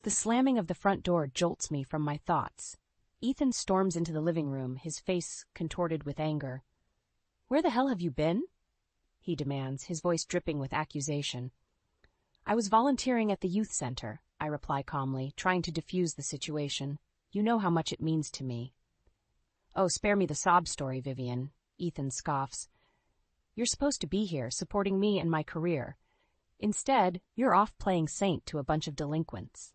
The slamming of the front door jolts me from my thoughts. Ethan storms into the living room, his face contorted with anger. "Where the hell have you been?" he demands, his voice dripping with accusation. "I was volunteering at the youth center," I reply calmly, trying to defuse the situation. "You know how much it means to me." "Oh, spare me the sob story, Vivian," Ethan scoffs. "You're supposed to be here, supporting me and my career. Instead, you're off playing saint to a bunch of delinquents."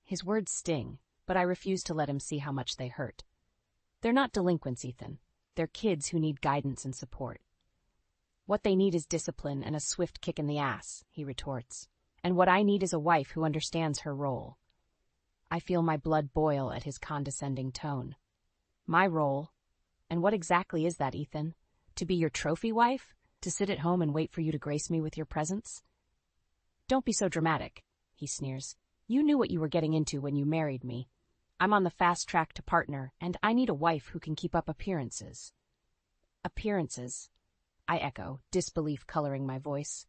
His words sting, but I refuse to let him see how much they hurt. "They're not delinquents, Ethan. They're kids who need guidance and support." "What they need is discipline and a swift kick in the ass," he retorts. "And what I need is a wife who understands her role." I feel my blood boil at his condescending tone. "My role? And what exactly is that, Ethan? To be your trophy wife? To sit at home and wait for you to grace me with your presence?" "Don't be so dramatic," he sneers. "You knew what you were getting into when you married me. I'm on the fast track to partner, and I need a wife who can keep up appearances." "Appearances?" I echo, disbelief coloring my voice.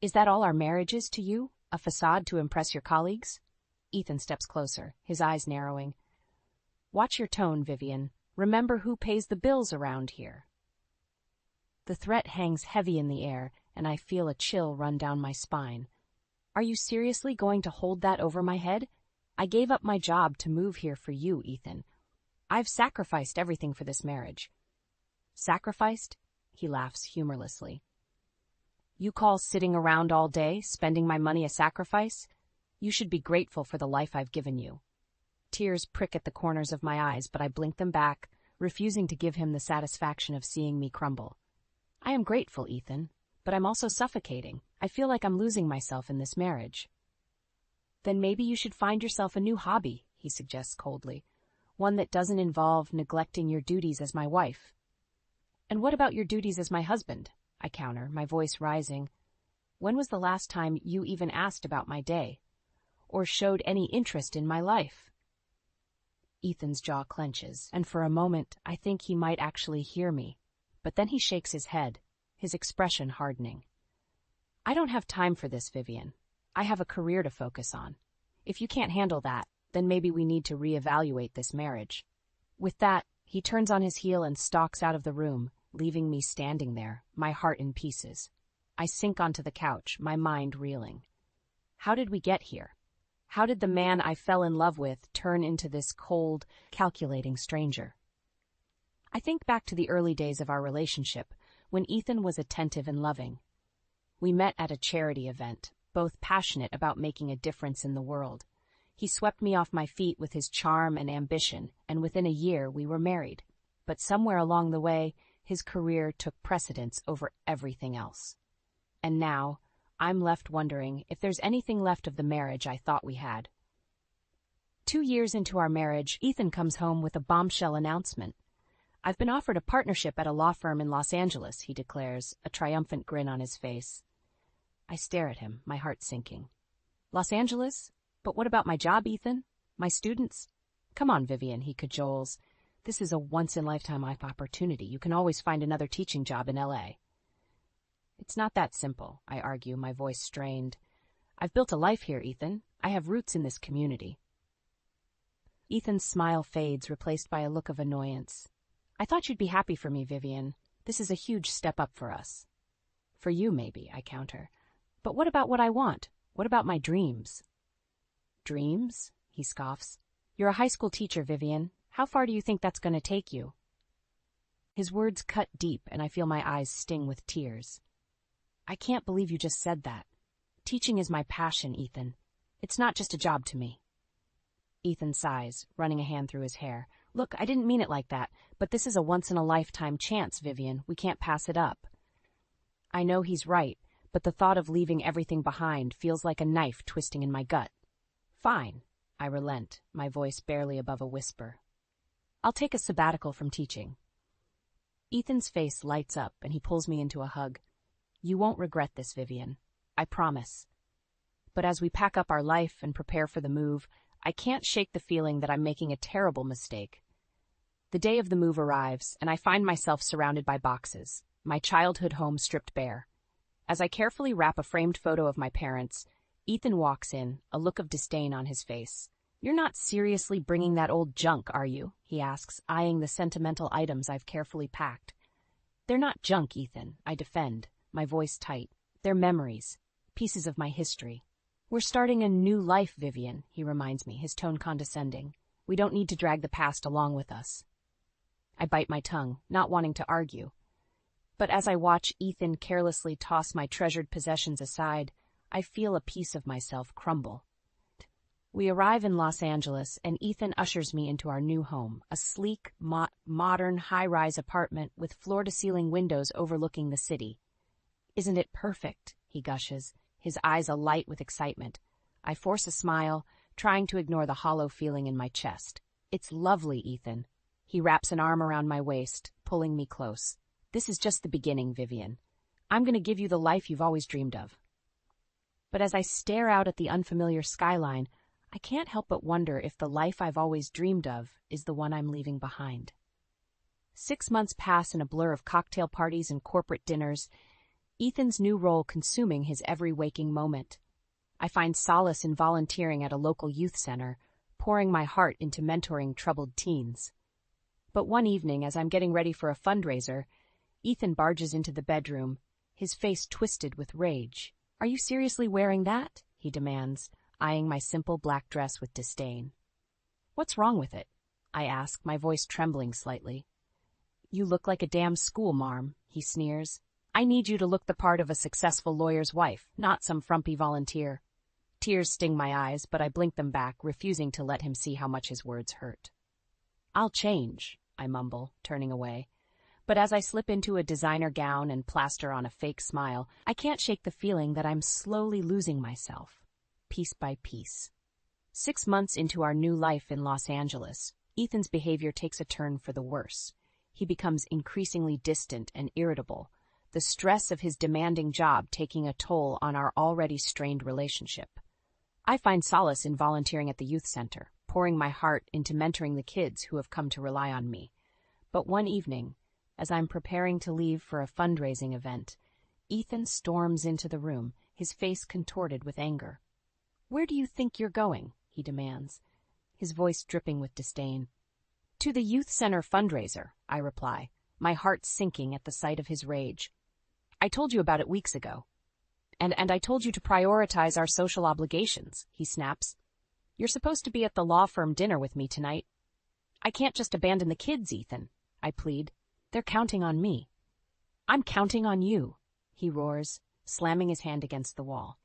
"Is that all our marriage is to you? A facade to impress your colleagues?" Ethan steps closer, his eyes narrowing. "Watch your tone, Vivian. Remember who pays the bills around here." The threat hangs heavy in the air, and I feel a chill run down my spine. Are you seriously going to hold that over my head? I gave up my job to move here for you, Ethan. I've sacrificed everything for this marriage. Sacrificed? He laughs humorlessly. You call sitting around all day, spending my money a sacrifice? You should be grateful for the life I've given you. Tears prick at the corners of my eyes, but I blink them back, refusing to give him the satisfaction of seeing me crumble. I am grateful, Ethan, but I'm also suffocating. I feel like I'm losing myself in this marriage. Then maybe you should find yourself a new hobby, he suggests coldly. One that doesn't involve neglecting your duties as my wife. And what about your duties as my husband? I counter, my voice rising. When was the last time you even asked about my day? Or showed any interest in my life? Ethan's jaw clenches, and for a moment I think he might actually hear me. But then he shakes his head, his expression hardening. I don't have time for this, Vivian. I have a career to focus on. If you can't handle that, then maybe we need to reevaluate this marriage. With that, he turns on his heel and stalks out of the room, leaving me standing there, my heart in pieces. I sink onto the couch, my mind reeling. How did we get here? How did the man I fell in love with turn into this cold, calculating stranger? I think back to the early days of our relationship, when Ethan was attentive and loving. We met at a charity event, both passionate about making a difference in the world. He swept me off my feet with his charm and ambition, and within a year we were married. But somewhere along the way, his career took precedence over everything else. And now, I'm left wondering if there's anything left of the marriage I thought we had. 2 years into our marriage, Ethan comes home with a bombshell announcement. I've been offered a partnership at a law firm in Los Angeles, he declares, a triumphant grin on his face. I stare at him, my heart sinking. Los Angeles? But what about my job, Ethan? My students? Come on, Vivian, he cajoles. This is a once-in-lifetime opportunity. You can always find another teaching job in L.A. It's not that simple, I argue, my voice strained. I've built a life here, Ethan. I have roots in this community. Ethan's smile fades, replaced by a look of annoyance. I thought you'd be happy for me, Vivian. This is a huge step up for us. For you, maybe, I counter. But what about what I want? What about my dreams? Dreams? He scoffs. You're a high school teacher, Vivian. How far do you think that's going to take you? His words cut deep, and I feel my eyes sting with tears. I can't believe you just said that. Teaching is my passion, Ethan. It's not just a job to me. Ethan sighs, running a hand through his hair. Look, I didn't mean it like that, but this is a once-in-a-lifetime chance, Vivian. We can't pass it up. I know he's right, but the thought of leaving everything behind feels like a knife twisting in my gut. Fine, I relent, my voice barely above a whisper. I'll take a sabbatical from teaching. Ethan's face lights up, and he pulls me into a hug. You won't regret this, Vivian. I promise. But as we pack up our life and prepare for the move, I can't shake the feeling that I'm making a terrible mistake. The day of the move arrives, and I find myself surrounded by boxes, my childhood home stripped bare. As I carefully wrap a framed photo of my parents, Ethan walks in, a look of disdain on his face. "You're not seriously bringing that old junk, are you?" he asks, eyeing the sentimental items I've carefully packed. "They're not junk, Ethan," I defend, my voice tight. "They're memories, pieces of my history." "We're starting a new life, Vivian," he reminds me, his tone condescending. "We don't need to drag the past along with us." I bite my tongue, not wanting to argue. But as I watch Ethan carelessly toss my treasured possessions aside, I feel a piece of myself crumble. We arrive in Los Angeles, and Ethan ushers me into our new home, a sleek, modern, high-rise apartment with floor-to-ceiling windows overlooking the city. "Isn't it perfect?" he gushes, his eyes alight with excitement. I force a smile, trying to ignore the hollow feeling in my chest. "It's lovely, Ethan." He wraps an arm around my waist, pulling me close. "This is just the beginning, Vivian. I'm going to give you the life you've always dreamed of." But as I stare out at the unfamiliar skyline, I can't help but wonder if the life I've always dreamed of is the one I'm leaving behind. 6 months pass in a blur of cocktail parties and corporate dinners, Ethan's new role consuming his every waking moment. I find solace in volunteering at a local youth center, pouring my heart into mentoring troubled teens. But one evening, as I'm getting ready for a fundraiser, Ethan barges into the bedroom, his face twisted with rage. "Are you seriously wearing that?" he demands, eyeing my simple black dress with disdain. "What's wrong with it?" I ask, my voice trembling slightly. "You look like a damn schoolmarm," he sneers. "I need you to look the part of a successful lawyer's wife, not some frumpy volunteer." Tears sting my eyes, but I blink them back, refusing to let him see how much his words hurt. "I'll change," I mumble, turning away. But as I slip into a designer gown and plaster on a fake smile, I can't shake the feeling that I'm slowly losing myself, piece by piece. 6 months into our new life in Los Angeles, Ethan's behavior takes a turn for the worse. He becomes increasingly distant and irritable, the stress of his demanding job taking a toll on our already strained relationship. I find solace in volunteering at the youth center, pouring my heart into mentoring the kids who have come to rely on me. But one evening, as I'm preparing to leave for a fundraising event, Ethan storms into the room, his face contorted with anger. "Where do you think you're going?" he demands, his voice dripping with disdain. "To the youth center fundraiser," I reply, my heart sinking at the sight of his rage. "I told you about it weeks ago. And I told you to prioritize our social obligations," he snaps. "You're supposed to be at the law firm dinner with me tonight." "I can't just abandon the kids, Ethan," I plead. "They're counting on me." "I'm counting on you," he roars, slamming his hand against the wall.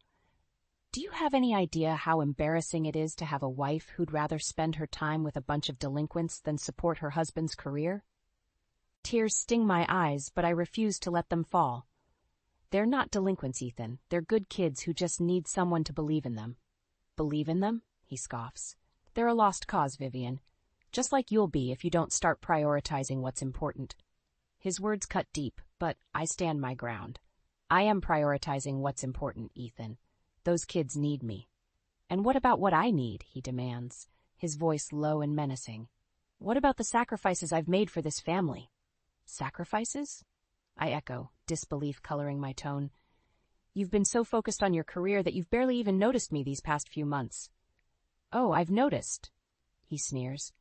"Do you have any idea how embarrassing it is to have a wife who'd rather spend her time with a bunch of delinquents than support her husband's career?" Tears sting my eyes, but I refuse to let them fall. "They're not delinquents, Ethan. They're good kids who just need someone to believe in them." "Believe in them?" he scoffs. "They're a lost cause, Vivian. Just like you'll be if you don't start prioritizing what's important." His words cut deep, but I stand my ground. I am prioritizing what's important, Ethan. Those kids need me. "And what about what I need?" he demands, his voice low and menacing. "What about the sacrifices I've made for this family?" "Sacrifices?" I echo, disbelief coloring my tone. "You've been so focused on your career that you've barely even noticed me these past few months." "Oh, I've noticed," he sneers.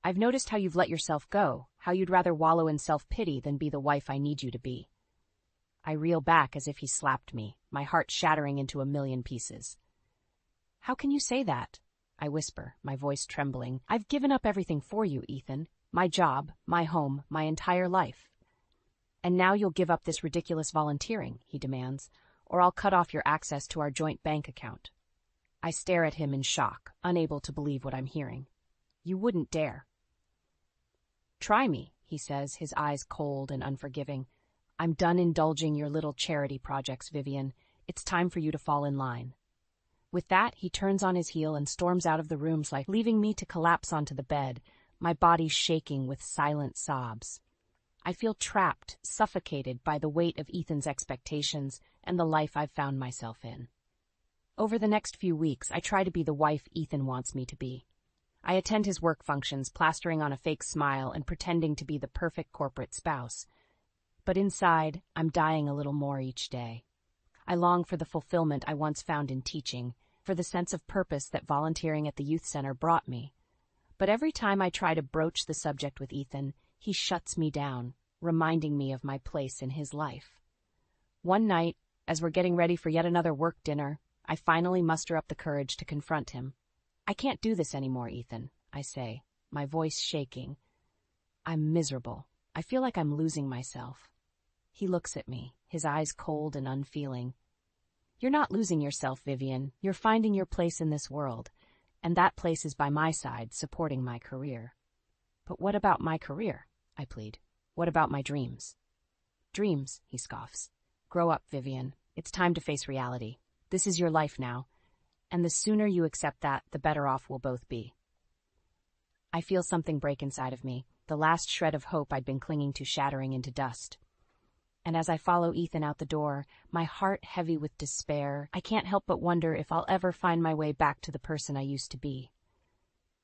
"I've noticed how you've let yourself go, how you'd rather wallow in self-pity than be the wife I need you to be." I reel back as if he slapped me, my heart shattering into a million pieces. "How can you say that?" I whisper, my voice trembling. "I've given up everything for you, Ethan. My job, my home, my entire life." "And now you'll give up this ridiculous volunteering," he demands, "or I'll cut off your access to our joint bank account." I stare at him in shock, unable to believe what I'm hearing. "You wouldn't dare." "Try me," he says, his eyes cold and unforgiving. "I'm done indulging your little charity projects, Vivian. It's time for you to fall in line." With that, he turns on his heel and storms out of the room, leaving me to collapse onto the bed, my body shaking with silent sobs. I feel trapped, suffocated by the weight of Ethan's expectations and the life I've found myself in. Over the next few weeks, I try to be the wife Ethan wants me to be. I attend his work functions, plastering on a fake smile and pretending to be the perfect corporate spouse. But inside, I'm dying a little more each day. I long for the fulfillment I once found in teaching, for the sense of purpose that volunteering at the youth center brought me. But every time I try to broach the subject with Ethan, he shuts me down, reminding me of my place in his life. One night, as we're getting ready for yet another work dinner, I finally muster up the courage to confront him. "I can't do this anymore, Ethan," I say, my voice shaking. "I'm miserable. I feel like I'm losing myself." He looks at me, his eyes cold and unfeeling. "You're not losing yourself, Vivian. You're finding your place in this world, and that place is by my side, supporting my career." "But what about my career?" I plead. "What about my dreams?" "Dreams," he scoffs. "Grow up, Vivian. It's time to face reality. This is your life now, and the sooner you accept that, the better off we'll both be." I feel something break inside of me, the last shred of hope I'd been clinging to shattering into dust. And as I follow Ethan out the door, my heart heavy with despair, I can't help but wonder if I'll ever find my way back to the person I used to be.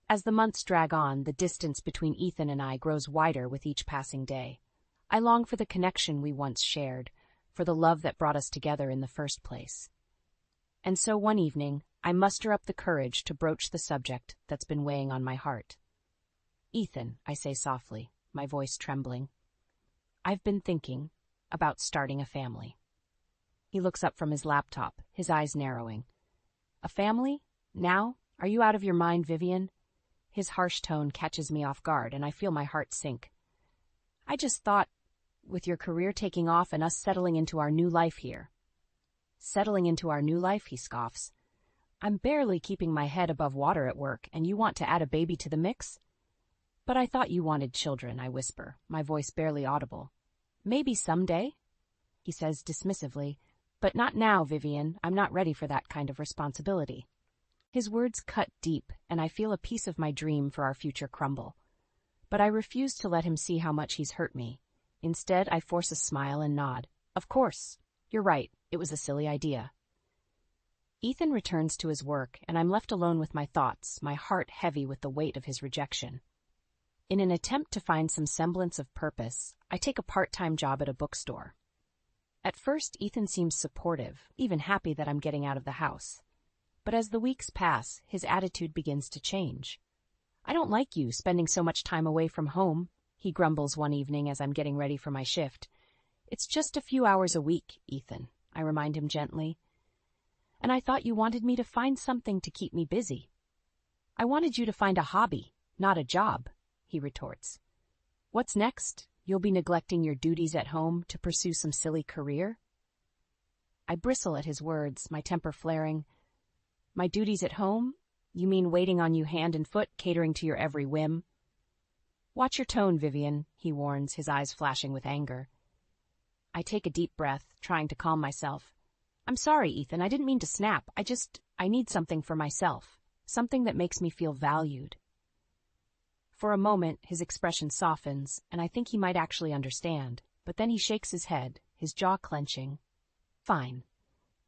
As the months drag on, the distance between Ethan and I grows wider with each passing day. I long for the connection we once shared, for the love that brought us together in the first place. And so one evening, I muster up the courage to broach the subject that's been weighing on my heart. "Ethan," I say softly, my voice trembling, "I've been thinking about starting a family." He looks up from his laptop, his eyes narrowing. "A family? Now? Are you out of your mind, Vivian?" His harsh tone catches me off guard, and I feel my heart sink. "I just thought, with your career taking off and us settling into our new life here." "Settling into our new life," he scoffs. "I'm barely keeping my head above water at work, and you want to add a baby to the mix?" "But I thought you wanted children," I whisper, my voice barely audible. "Maybe someday," he says dismissively, "but not now, Vivian. I'm not ready for that kind of responsibility." His words cut deep, and I feel a piece of my dream for our future crumble. But I refuse to let him see how much he's hurt me. Instead, I force a smile and nod. "Of course. You're right. It was a silly idea." Ethan returns to his work, and I'm left alone with my thoughts, my heart heavy with the weight of his rejection. In an attempt to find some semblance of purpose, I take a part-time job at a bookstore. At first, Ethan seems supportive, even happy that I'm getting out of the house. But as the weeks pass, his attitude begins to change. "I don't like you spending so much time away from home," he grumbles one evening as I'm getting ready for my shift. "It's just a few hours a week, Ethan," I remind him gently. "And I thought you wanted me to find something to keep me busy." "I wanted you to find a hobby, not a job," he retorts. "What's next? You'll be neglecting your duties at home to pursue some silly career?" I bristle at his words, my temper flaring. "My duties at home? You mean waiting on you hand and foot, catering to your every whim?" "Watch your tone, Vivian," he warns, his eyes flashing with anger. I take a deep breath, trying to calm myself. "I'm sorry, Ethan, I didn't mean to snap. I need something for myself, something that makes me feel valued." For a moment, his expression softens, and I think he might actually understand, but then he shakes his head, his jaw clenching. "Fine.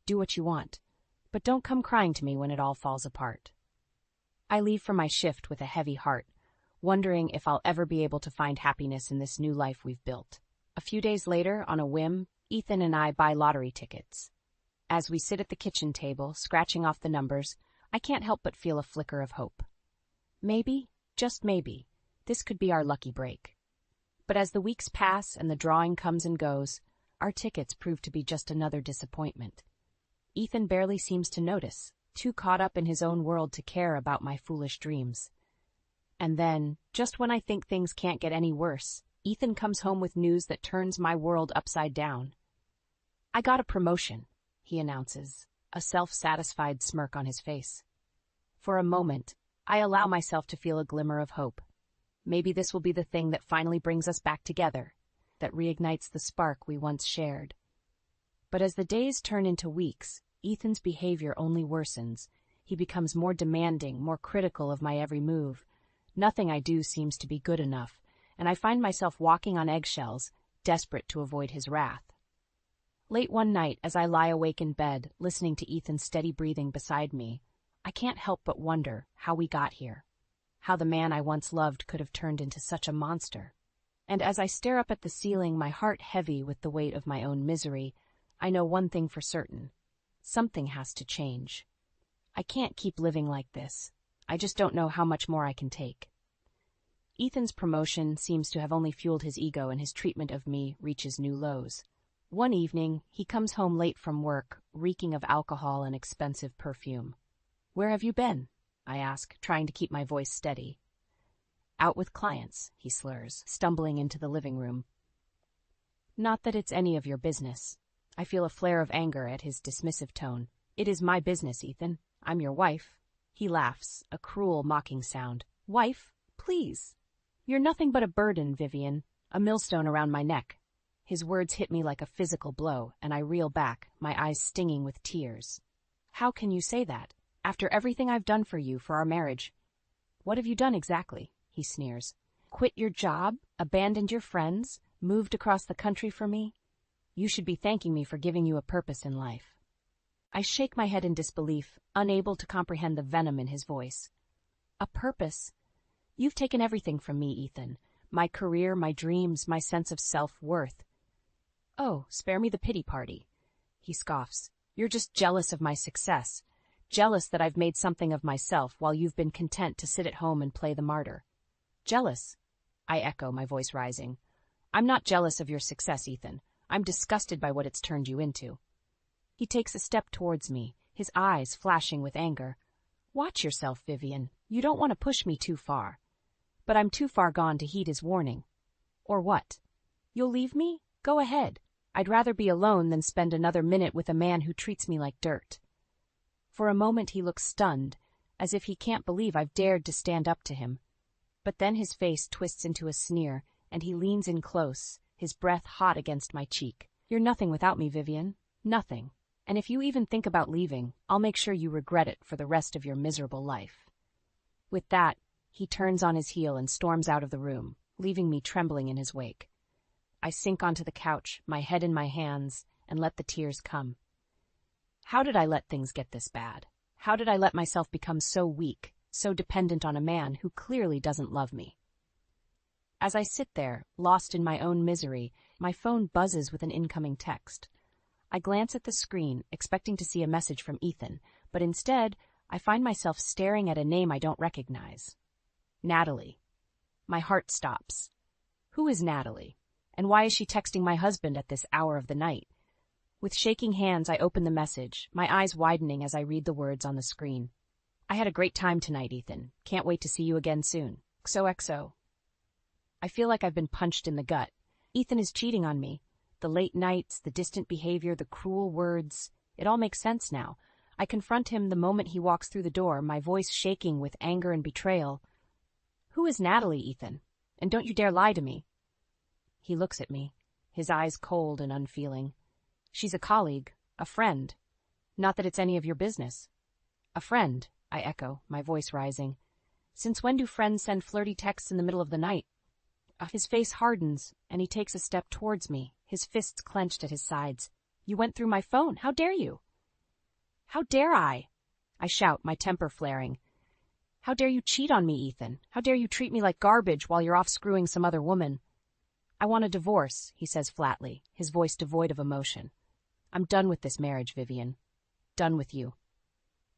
Do what you want, but don't come crying to me when it all falls apart." I leave for my shift with a heavy heart, wondering if I'll ever be able to find happiness in this new life we've built. A few days later, on a whim, Ethan and I buy lottery tickets. As we sit at the kitchen table, scratching off the numbers, I can't help but feel a flicker of hope. Maybe, just maybe, this could be our lucky break. But as the weeks pass and the drawing comes and goes, our tickets prove to be just another disappointment. Ethan barely seems to notice, too caught up in his own world to care about my foolish dreams. And then, just when I think things can't get any worse, Ethan comes home with news that turns my world upside down. "I got a promotion," he announces, a self-satisfied smirk on his face. For a moment, I allow myself to feel a glimmer of hope. Maybe this will be the thing that finally brings us back together, that reignites the spark we once shared. But as the days turn into weeks, Ethan's behavior only worsens. He becomes more demanding, more critical of my every move. Nothing I do seems to be good enough, and I find myself walking on eggshells, desperate to avoid his wrath. Late one night, as I lie awake in bed, listening to Ethan's steady breathing beside me, I can't help but wonder how we got here, how the man I once loved could have turned into such a monster. And as I stare up at the ceiling, my heart heavy with the weight of my own misery, I know one thing for certain. Something has to change. I can't keep living like this. I just don't know how much more I can take. Ethan's promotion seems to have only fueled his ego, and his treatment of me reaches new lows. One evening, he comes home late from work, reeking of alcohol and expensive perfume. "Where have you been?" I ask, trying to keep my voice steady. "Out with clients," he slurs, stumbling into the living room. "Not that it's any of your business." I feel a flare of anger at his dismissive tone. "It is my business, Ethan. I'm your wife." He laughs, a cruel, mocking sound. "Wife? Please. You're nothing but a burden, Vivian, a millstone around my neck." His words hit me like a physical blow, and I reel back, my eyes stinging with tears. "How can you say that? After everything I've done for you, for our marriage." "What have you done exactly?" he sneers. "Quit your job, abandoned your friends, moved across the country for me? You should be thanking me for giving you a purpose in life." I shake my head in disbelief, unable to comprehend the venom in his voice. "A purpose? You've taken everything from me, Ethan. My career, my dreams, my sense of self-worth." "Oh, spare me the pity party," he scoffs. "You're just jealous of my success. Jealous that I've made something of myself while you've been content to sit at home and play the martyr." "Jealous?" I echo, my voice rising. "I'm not jealous of your success, Ethan. I'm disgusted by what it's turned you into." He takes a step towards me, his eyes flashing with anger. "Watch yourself, Vivian. You don't want to push me too far." But I'm too far gone to heed his warning. "Or what? You'll leave me? Go ahead. I'd rather be alone than spend another minute with a man who treats me like dirt." For a moment he looks stunned, as if he can't believe I've dared to stand up to him. But then his face twists into a sneer, and he leans in close, his breath hot against my cheek. "You're nothing without me, Vivian. Nothing. And if you even think about leaving, I'll make sure you regret it for the rest of your miserable life." With that, he turns on his heel and storms out of the room, leaving me trembling in his wake. I sink onto the couch, my head in my hands, and let the tears come. How did I let things get this bad? How did I let myself become so weak, so dependent on a man who clearly doesn't love me? As I sit there, lost in my own misery, my phone buzzes with an incoming text. I glance at the screen, expecting to see a message from Ethan, but instead, I find myself staring at a name I don't recognize. Natalie. My heart stops. Who is Natalie? And why is she texting my husband at this hour of the night? With shaking hands, I open the message, my eyes widening as I read the words on the screen. "I had a great time tonight, Ethan. Can't wait to see you again soon. XOXO." I feel like I've been punched in the gut. Ethan is cheating on me. The late nights, the distant behavior, the cruel words. It all makes sense now. I confront him the moment he walks through the door, my voice shaking with anger and betrayal. "Who is Natalie, Ethan? And don't you dare lie to me." He looks at me, his eyes cold and unfeeling. "She's a colleague, a friend. Not that it's any of your business." "A friend," I echo, my voice rising. "Since when do friends send flirty texts in the middle of the night?" His face hardens, and he takes a step towards me, his fists clenched at his sides. "You went through my phone. How dare you?" "How dare I?" I shout, my temper flaring. "How dare you cheat on me, Ethan? How dare you treat me like garbage while you're off screwing some other woman?" "I want a divorce," he says flatly, his voice devoid of emotion. "I'm done with this marriage, Vivian. Done with you."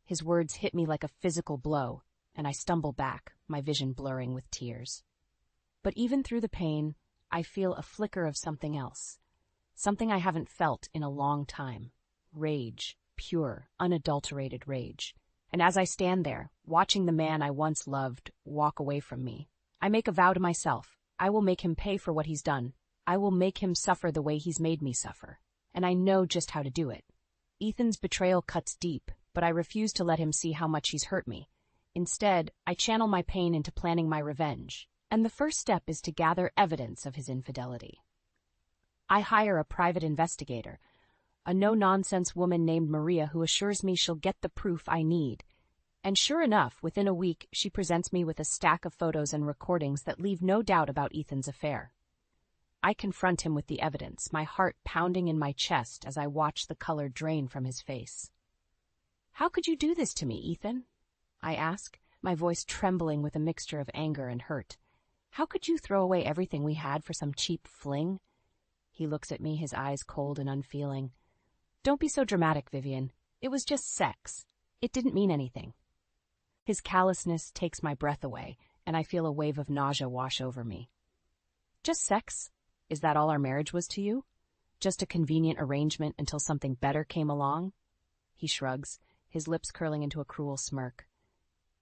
His words hit me like a physical blow, and I stumble back, my vision blurring with tears. But even through the pain, I feel a flicker of something else. Something I haven't felt in a long time. Rage. Pure, unadulterated rage. And as I stand there, watching the man I once loved walk away from me, I make a vow to myself. I will make him pay for what he's done. I will make him suffer the way he's made me suffer. And I know just how to do it. Ethan's betrayal cuts deep, but I refuse to let him see how much he's hurt me. Instead, I channel my pain into planning my revenge. And the first step is to gather evidence of his infidelity. I hire a private investigator, a no-nonsense woman named Maria who assures me she'll get the proof I need. And sure enough, within a week, she presents me with a stack of photos and recordings that leave no doubt about Ethan's affair. I confront him with the evidence, my heart pounding in my chest as I watch the color drain from his face. "How could you do this to me, Ethan?" I ask, my voice trembling with a mixture of anger and hurt. "How could you throw away everything we had for some cheap fling?" He looks at me, his eyes cold and unfeeling. Don't be so dramatic, Vivian. It was just sex. It didn't mean anything. His callousness takes my breath away, and I feel a wave of nausea wash over me. Just sex? Is that all our marriage was to you? Just a convenient arrangement until something better came along? He shrugs, his lips curling into a cruel smirk.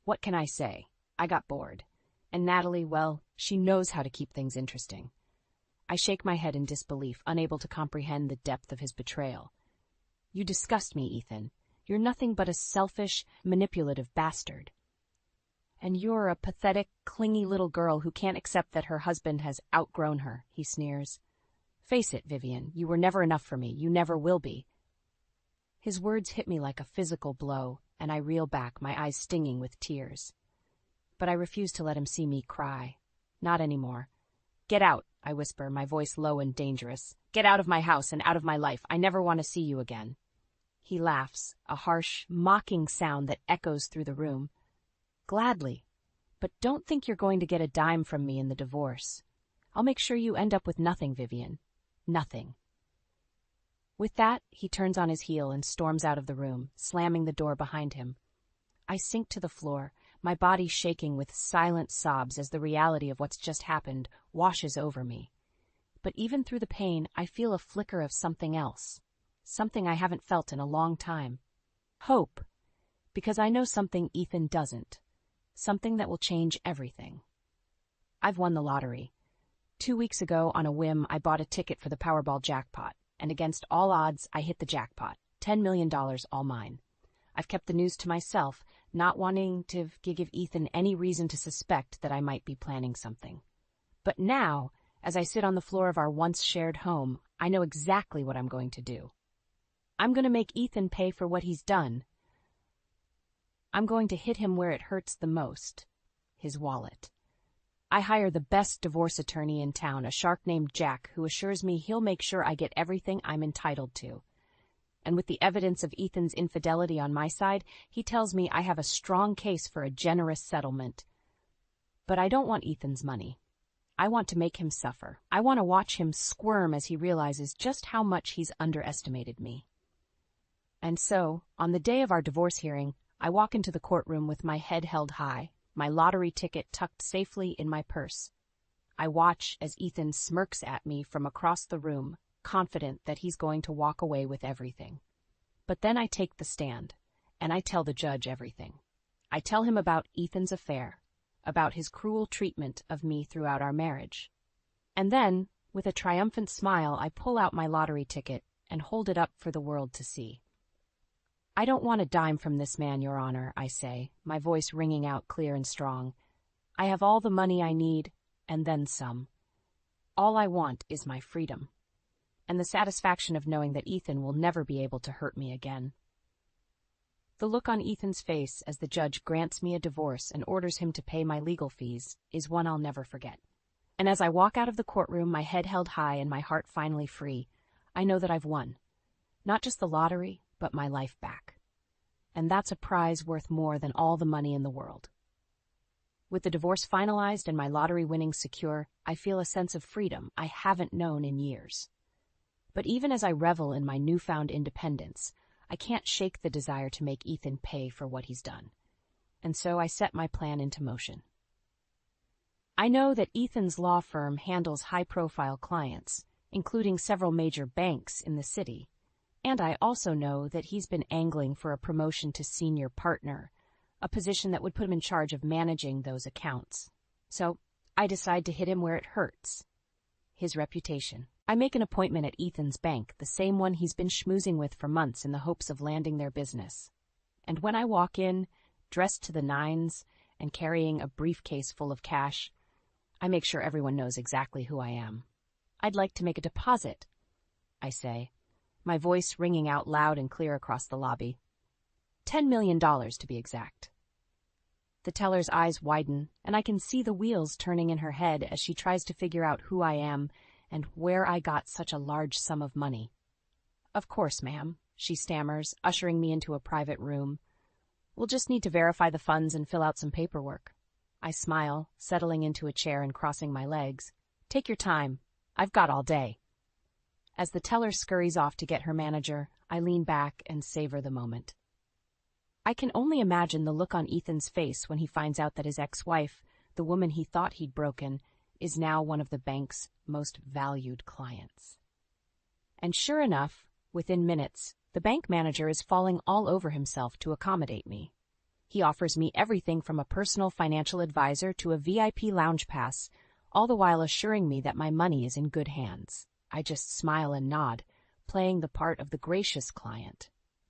What can I say? I got bored. And Natalie, well, she knows how to keep things interesting. I shake my head in disbelief, unable to comprehend the depth of his betrayal. You disgust me, Ethan. You're nothing but a selfish, manipulative bastard. And you're a pathetic, clingy little girl who can't accept that her husband has outgrown her, he sneers. Face it, Vivian, you were never enough for me. You never will be. His words hit me like a physical blow, and I reel back, my eyes stinging with tears. But I refuse to let him see me cry. Not anymore. Get out, I whisper, my voice low and dangerous. Get out of my house and out of my life. I never want to see you again. He laughs, a harsh, mocking sound that echoes through the room. Gladly. But don't think you're going to get a dime from me in the divorce. I'll make sure you end up with nothing, Vivian. Nothing. With that, he turns on his heel and storms out of the room, slamming the door behind him. I sink to the floor, my body shaking with silent sobs as the reality of what's just happened washes over me. But even through the pain, I feel a flicker of something else. Something I haven't felt in a long time. Hope. Because I know something Ethan doesn't. Something that will change everything. I've won the lottery. 2 weeks ago, on a whim, I bought a ticket for the Powerball jackpot, and against all odds, I hit the jackpot. $10 million, all mine. I've kept the news to myself, not wanting to give Ethan any reason to suspect that I might be planning something. But now, as I sit on the floor of our once-shared home, I know exactly what I'm going to do. I'm going to make Ethan pay for what he's done. I'm going to hit him where it hurts the most, his wallet. I hire the best divorce attorney in town, a shark named Jack, who assures me he'll make sure I get everything I'm entitled to. And with the evidence of Ethan's infidelity on my side, he tells me I have a strong case for a generous settlement. But I don't want Ethan's money. I want to make him suffer. I want to watch him squirm as he realizes just how much he's underestimated me. And so, on the day of our divorce hearing, I walk into the courtroom with my head held high, my lottery ticket tucked safely in my purse. I watch as Ethan smirks at me from across the room, confident that he's going to walk away with everything. But then I take the stand, and I tell the judge everything. I tell him about Ethan's affair, about his cruel treatment of me throughout our marriage. And then, with a triumphant smile, I pull out my lottery ticket and hold it up for the world to see. I don't want a dime from this man, Your Honor, I say, my voice ringing out clear and strong. I have all the money I need, and then some. All I want is my freedom, and the satisfaction of knowing that Ethan will never be able to hurt me again. The look on Ethan's face as the judge grants me a divorce and orders him to pay my legal fees is one I'll never forget. And as I walk out of the courtroom, my head held high and my heart finally free, I know that I've won. Not just the lottery, but my life back. And that's a prize worth more than all the money in the world. With the divorce finalized and my lottery winnings secure, I feel a sense of freedom I haven't known in years. But even as I revel in my newfound independence, I can't shake the desire to make Ethan pay for what he's done. And so I set my plan into motion. I know that Ethan's law firm handles high-profile clients, including several major banks in the city. And I also know that he's been angling for a promotion to senior partner, a position that would put him in charge of managing those accounts. So I decide to hit him where it hurts. His reputation. I make an appointment at Ethan's bank, the same one he's been schmoozing with for months in the hopes of landing their business. And when I walk in, dressed to the nines and carrying a briefcase full of cash, I make sure everyone knows exactly who I am. I'd like to make a deposit, I say, my voice ringing out loud and clear across the lobby. $10 million, to be exact. The teller's eyes widen, and I can see the wheels turning in her head as she tries to figure out who I am and where I got such a large sum of money. Of course, ma'am, she stammers, ushering me into a private room. We'll just need to verify the funds and fill out some paperwork. I smile, settling into a chair and crossing my legs. Take your time. I've got all day. As the teller scurries off to get her manager, I lean back and savor the moment. I can only imagine the look on Ethan's face when he finds out that his ex-wife, the woman he thought he'd broken, is now one of the bank's most valued clients. And sure enough, within minutes, the bank manager is falling all over himself to accommodate me. He offers me everything from a personal financial advisor to a VIP lounge pass, all the while assuring me that my money is in good hands. I just smile and nod, playing the part of the gracious client.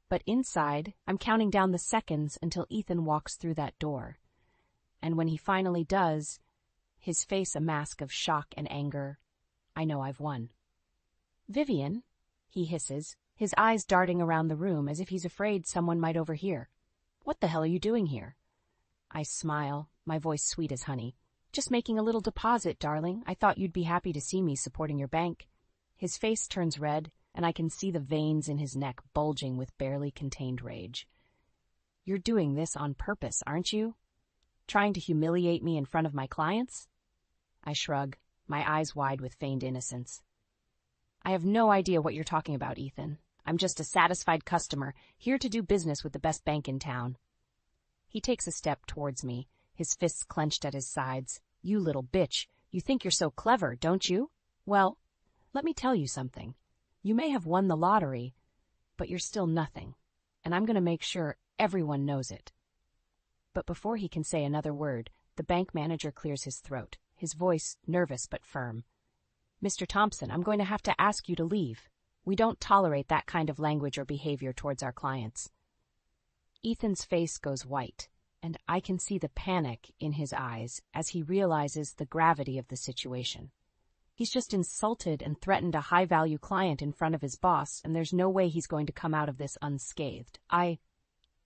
But inside, I'm counting down the seconds until Ethan walks through that door. And when he finally does, his face a mask of shock and anger, I know I've won. "Vivian," he hisses, his eyes darting around the room as if he's afraid someone might overhear. "What the hell are you doing here?" I smile, my voice sweet as honey. "Just making a little deposit, darling. I thought you'd be happy to see me supporting your bank." His face turns red, and I can see the veins in his neck bulging with barely contained rage. "You're doing this on purpose, aren't you? Trying to humiliate me in front of my clients?" I shrug, my eyes wide with feigned innocence. "I have no idea what you're talking about, Ethan. I'm just a satisfied customer, here to do business with the best bank in town." He takes a step towards me, his fists clenched at his sides. "You little bitch, you think you're so clever, don't you? Well, let me tell you something. You may have won the lottery, but you're still nothing, and I'm going to make sure everyone knows it." But before he can say another word, the bank manager clears his throat, his voice nervous but firm. "Mr. Thompson, I'm going to have to ask you to leave. We don't tolerate that kind of language or behavior towards our clients." Ethan's face goes white, and I can see the panic in his eyes as he realizes the gravity of the situation. He's just insulted and threatened a high-value client in front of his boss, and there's no way he's going to come out of this unscathed. I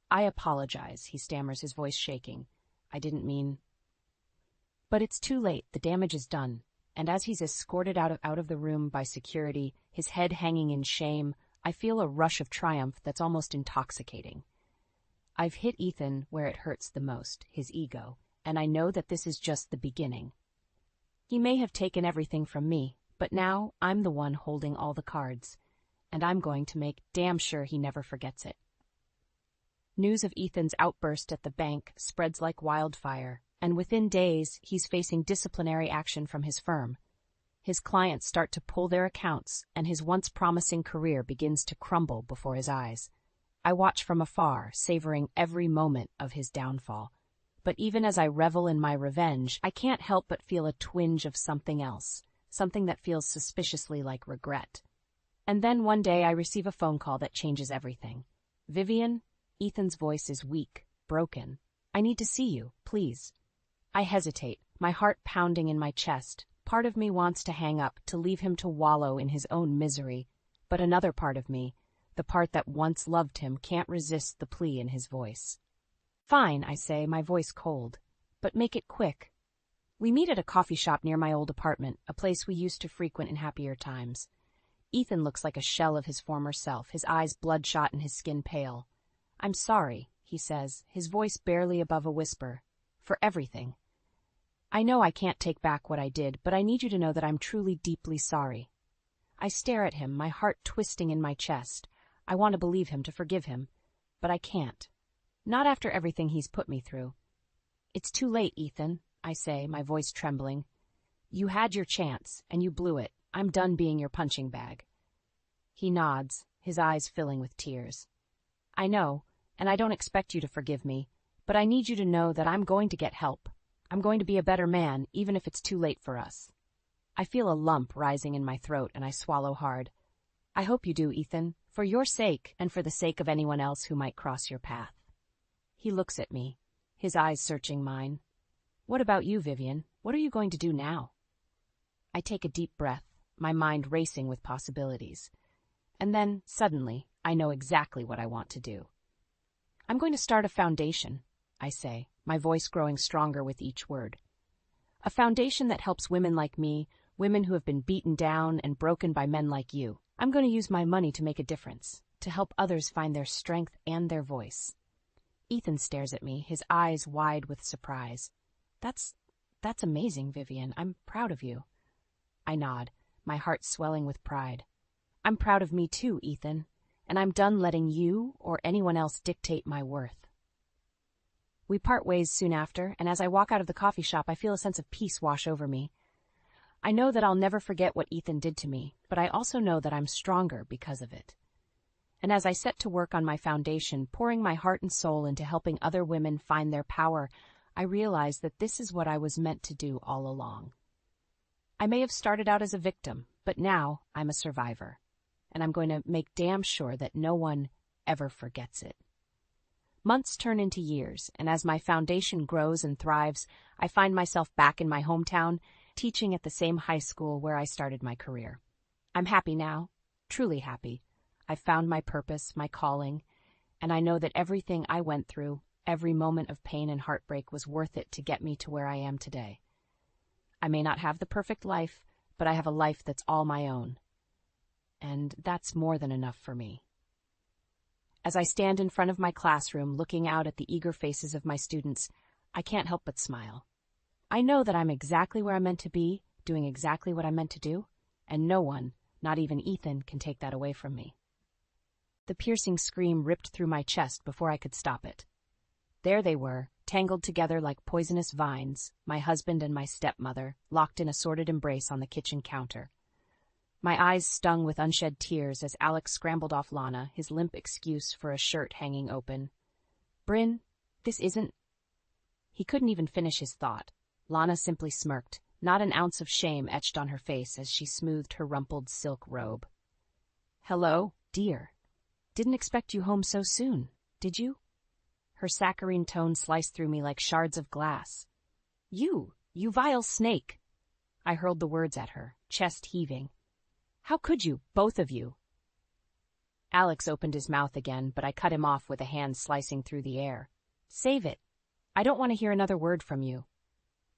apologize," he stammers, his voice shaking. "I didn't mean—" But it's too late, the damage is done, and as he's escorted out of the room by security, his head hanging in shame, I feel a rush of triumph that's almost intoxicating. I've hit Ethan where it hurts the most, his ego, and I know that this is just the beginning. He may have taken everything from me, but now I'm the one holding all the cards, and I'm going to make damn sure he never forgets it. News of Ethan's outburst at the bank spreads like wildfire, and within days, he's facing disciplinary action from his firm. His clients start to pull their accounts, and his once promising career begins to crumble before his eyes. I watch from afar, savoring every moment of his downfall. But even as I revel in my revenge, I can't help but feel a twinge of something else, something that feels suspiciously like regret. And then one day I receive a phone call that changes everything. "Vivian?" Ethan's voice is weak, broken. "I need to see you, please." I hesitate, my heart pounding in my chest. Part of me wants to hang up, to leave him to wallow in his own misery. But another part of me, the part that once loved him, can't resist the plea in his voice. "Fine," I say, my voice cold. "But make it quick." We meet at a coffee shop near my old apartment, a place we used to frequent in happier times. Ethan looks like a shell of his former self, his eyes bloodshot and his skin pale. "I'm sorry," he says, his voice barely above a whisper, "for everything. I know I can't take back what I did, but I need you to know that I'm truly deeply sorry." I stare at him, my heart twisting in my chest. I want to believe him, to forgive him, but I can't. Not after everything he's put me through. "It's too late, Ethan," I say, my voice trembling. "You had your chance, and you blew it. I'm done being your punching bag." He nods, his eyes filling with tears. "I know, and I don't expect you to forgive me, but I need you to know that I'm going to get help. I'm going to be a better man, even if it's too late for us." I feel a lump rising in my throat, and I swallow hard. "I hope you do, Ethan, for your sake and for the sake of anyone else who might cross your path." He looks at me, his eyes searching mine. "What about you, Vivian? What are you going to do now?" I take a deep breath, my mind racing with possibilities. And then, suddenly, I know exactly what I want to do. "I'm going to start a foundation," I say, my voice growing stronger with each word. "A foundation that helps women like me, women who have been beaten down and broken by men like you. I'm going to use my money to make a difference, to help others find their strength and their voice." Ethan stares at me, his eyes wide with surprise. That's amazing, Vivian. I'm proud of you." I nod, my heart swelling with pride. I'm proud of me too, Ethan, and I'm done letting you or anyone else dictate my worth. We part ways soon after, and as I walk out of the coffee shop, I feel a sense of peace wash over me. I know that I'll never forget what Ethan did to me, but I also know that I'm stronger because of it. And as I set to work on my foundation, pouring my heart and soul into helping other women find their power, I realize that this is what I was meant to do all along. I may have started out as a victim, but now I'm a survivor, and I'm going to make damn sure that no one ever forgets it. Months turn into years, and as my foundation grows and thrives, I find myself back in my hometown, teaching at the same high school where I started my career. I'm happy now, truly happy. I've found my purpose, my calling, and I know that everything I went through, every moment of pain and heartbreak was worth it to get me to where I am today. I may not have the perfect life, but I have a life that's all my own. And that's more than enough for me. As I stand in front of my classroom looking out at the eager faces of my students, I can't help but smile. I know that I'm exactly where I'm meant to be, doing exactly what I'm meant to do, and no one, not even Ethan, can take that away from me. The piercing scream ripped through my chest before I could stop it. There they were, tangled together like poisonous vines, my husband and my stepmother, locked in a sordid embrace on the kitchen counter. My eyes stung with unshed tears as Alex scrambled off Lana, his limp excuse for a shirt hanging open. Bryn, this isn't... He couldn't even finish his thought. Lana simply smirked, not an ounce of shame etched on her face as she smoothed her rumpled silk robe. Hello, dear. Didn't expect you home so soon, did you? Her saccharine tone sliced through me like shards of glass. You vile snake! I hurled the words at her, chest heaving. How could you, both of you? Alex opened his mouth again, but I cut him off with a hand slicing through the air. Save it. I don't want to hear another word from you.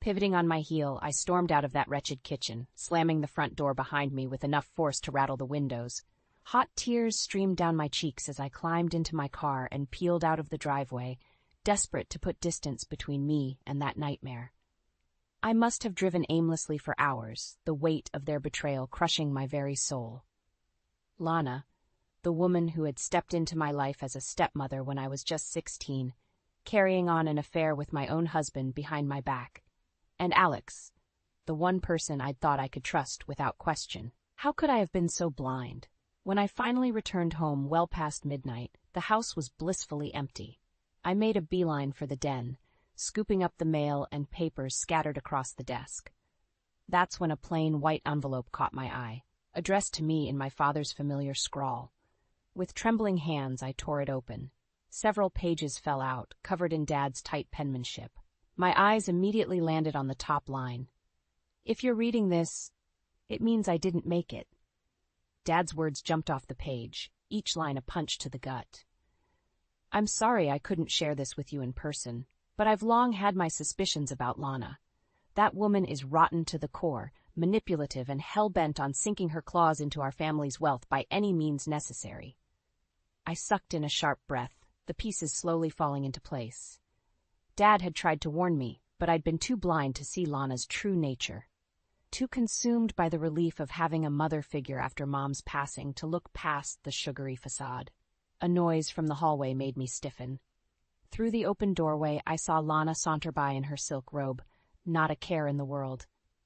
Pivoting on my heel, I stormed out of that wretched kitchen, slamming the front door behind me with enough force to rattle the windows. Hot tears streamed down my cheeks as I climbed into my car and peeled out of the driveway, desperate to put distance between me and that nightmare. I must have driven aimlessly for hours, the weight of their betrayal crushing my very soul. Lana, the woman who had stepped into my life as a stepmother when I was just 16, carrying on an affair with my own husband behind my back. And Alex, the one person I'd thought I could trust without question. How could I have been so blind? When I finally returned home well past midnight, the house was blissfully empty. I made a beeline for the den, scooping up the mail and papers scattered across the desk. That's when a plain white envelope caught my eye, addressed to me in my father's familiar scrawl. With trembling hands, I tore it open. Several pages fell out, covered in Dad's tight penmanship. My eyes immediately landed on the top line. If you're reading this, it means I didn't make it. Dad's words jumped off the page, each line a punch to the gut. I'm sorry I couldn't share this with you in person, but I've long had my suspicions about Lana. That woman is rotten to the core, manipulative and hell-bent on sinking her claws into our family's wealth by any means necessary. I sucked in a sharp breath, the pieces slowly falling into place. Dad had tried to warn me, but I'd been too blind to see Lana's true nature. Too consumed by the relief of having a mother figure after Mom's passing to look past the sugary facade. A noise from the hallway made me stiffen. Through the open doorway, I saw Lana saunter by in her silk robe, not a care in the world,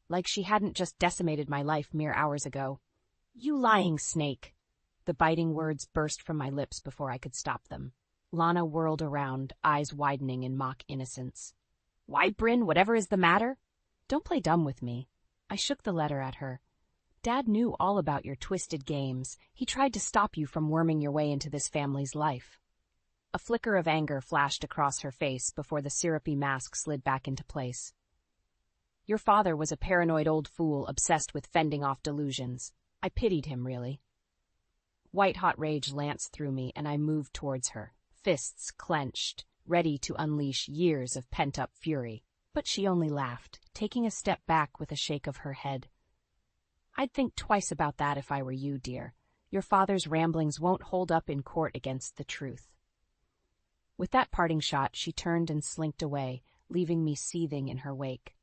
like she hadn't just decimated my life mere hours ago. You lying snake! The biting words burst from my lips before I could stop them. Lana whirled around, eyes widening in mock innocence. Why, Bryn, whatever is the matter? Don't play dumb with me. I shook the letter at her. Dad knew all about your twisted games. He tried to stop you from worming your way into this family's life. A flicker of anger flashed across her face before the syrupy mask slid back into place. Your father was a paranoid old fool obsessed with fending off delusions. I pitied him, really. White-hot rage lanced through me, and I moved towards her, fists clenched, ready to unleash years of pent-up fury. But she only laughed, taking a step back with a shake of her head. I'd think twice about that if I were you, dear. Your father's ramblings won't hold up in court against the truth. With that parting shot, she turned and slinked away, leaving me seething in her wake.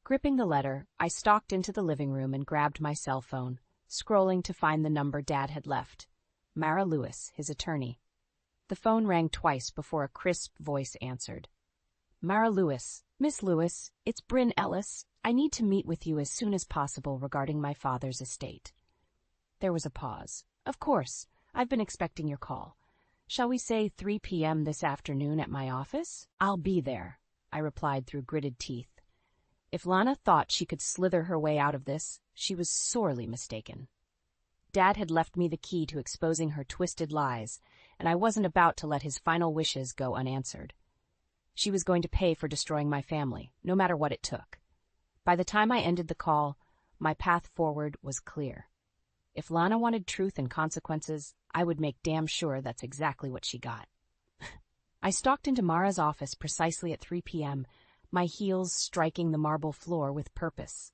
Gripping the letter, I stalked into the living room and grabbed my cell phone, scrolling to find the number Dad had left. Mara Lewis, his attorney. The phone rang twice before a crisp voice answered. Mara Lewis. Miss Lewis, it's Bryn Ellis. I need to meet with you as soon as possible regarding my father's estate. There was a pause. Of course, I've been expecting your call. Shall we say 3 p.m. this afternoon at my office? I'll be there, I replied through gritted teeth. If Lana thought she could slither her way out of this, she was sorely mistaken. Dad had left me the key to exposing her twisted lies, and I wasn't about to let his final wishes go unanswered. She was going to pay for destroying my family, no matter what it took. By the time I ended the call, my path forward was clear. If Lana wanted truth and consequences, I would make damn sure that's exactly what she got. I stalked into Mara's office precisely at 3 p.m., my heels striking the marble floor with purpose.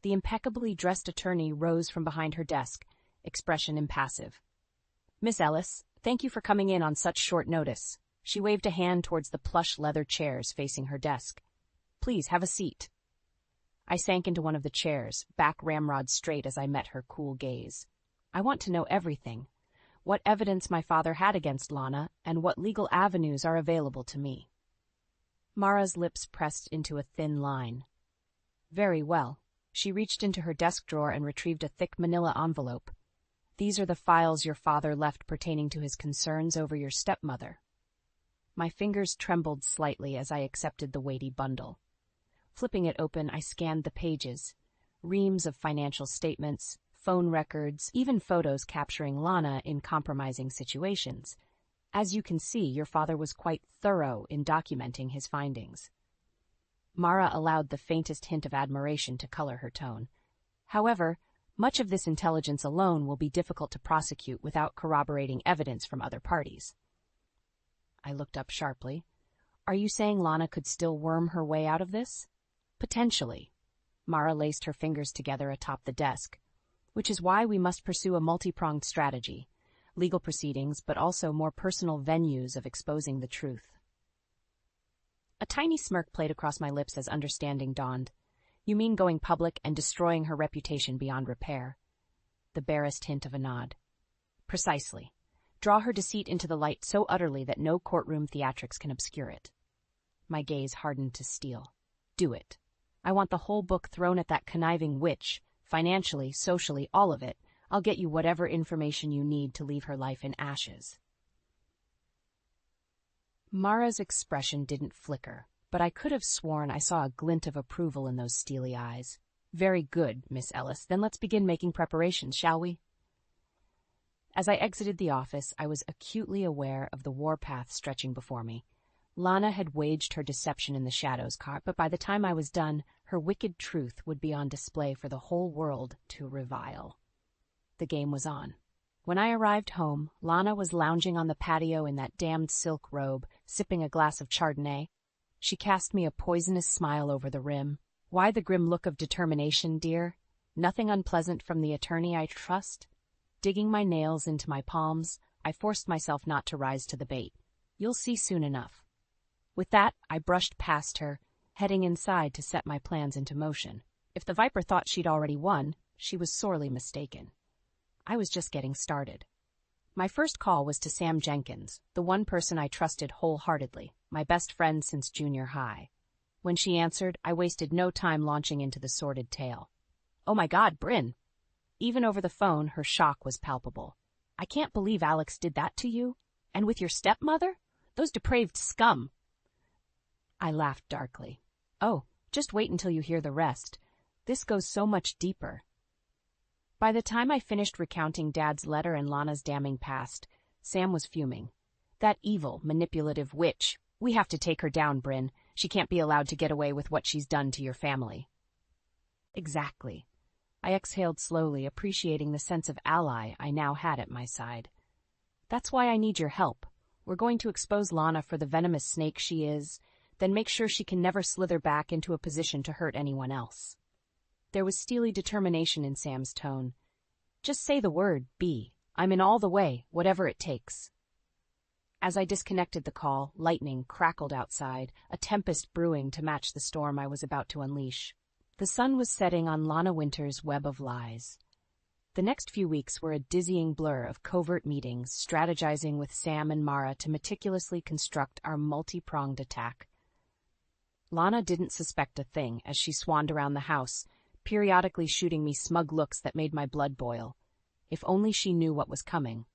The impeccably dressed attorney rose from behind her desk, expression impassive. Miss Ellis, thank you for coming in on such short notice. She waved a hand towards the plush leather chairs facing her desk. Please have a seat. I sank into one of the chairs, back ramrod straight as I met her cool gaze. I want to know everything. What evidence my father had against Lana, and what legal avenues are available to me. Mara's lips pressed into a thin line. Very well. She reached into her desk drawer and retrieved a thick manila envelope. These are the files your father left pertaining to his concerns over your stepmother. My fingers trembled slightly as I accepted the weighty bundle. Flipping it open, I scanned the pages. Reams of financial statements, phone records, even photos capturing Lana in compromising situations. As you can see, your father was quite thorough in documenting his findings. Mara allowed the faintest hint of admiration to color her tone. However, much of this intelligence alone will be difficult to prosecute without corroborating evidence from other parties. I looked up sharply. Are you saying Lana could still worm her way out of this? Potentially. Mara laced her fingers together atop the desk. Which is why we must pursue a multi-pronged strategy. Legal proceedings, but also more personal venues of exposing the truth. A tiny smirk played across my lips as understanding dawned. You mean going public and destroying her reputation beyond repair? The barest hint of a nod. Precisely. Draw her deceit into the light so utterly that no courtroom theatrics can obscure it. My gaze hardened to steel. Do it. I want the whole book thrown at that conniving witch, financially, socially, all of it. I'll get you whatever information you need to leave her life in ashes. Mara's expression didn't flicker, but I could have sworn I saw a glint of approval in those steely eyes. Very good, Miss Ellis. Then let's begin making preparations, shall we? As I exited the office, I was acutely aware of the warpath stretching before me. Lana had waged her deception in the shadows, but by the time I was done, her wicked truth would be on display for the whole world to revile. The game was on. When I arrived home, Lana was lounging on the patio in that damned silk robe, sipping a glass of Chardonnay. She cast me a poisonous smile over the rim. Why the grim look of determination, dear? Nothing unpleasant from the attorney I trust? Digging my nails into my palms, I forced myself not to rise to the bait. You'll see soon enough. With that, I brushed past her, heading inside to set my plans into motion. If the Viper thought she'd already won, she was sorely mistaken. I was just getting started. My first call was to Sam Jenkins, the one person I trusted wholeheartedly, my best friend since junior high. When she answered, I wasted no time launching into the sordid tale. Oh my God, Bryn! Even over the phone, her shock was palpable. I can't believe Alex did that to you? And with your stepmother? Those depraved scum! I laughed darkly. Oh, just wait until you hear the rest. This goes so much deeper. By the time I finished recounting Dad's letter and Lana's damning past, Sam was fuming. That evil, manipulative witch. We have to take her down, Bryn. She can't be allowed to get away with what she's done to your family. Exactly. I exhaled slowly, appreciating the sense of ally I now had at my side. That's why I need your help. We're going to expose Lana for the venomous snake she is, then make sure she can never slither back into a position to hurt anyone else. There was steely determination in Sam's tone. Just say the word, B. I'm in all the way, whatever it takes. As I disconnected the call, lightning crackled outside, a tempest brewing to match the storm I was about to unleash. The sun was setting on Lana Winter's web of lies. The next few weeks were a dizzying blur of covert meetings, strategizing with Sam and Mara to meticulously construct our multi-pronged attack. Lana didn't suspect a thing as she swanned around the house, periodically shooting me smug looks that made my blood boil. If only she knew what was coming.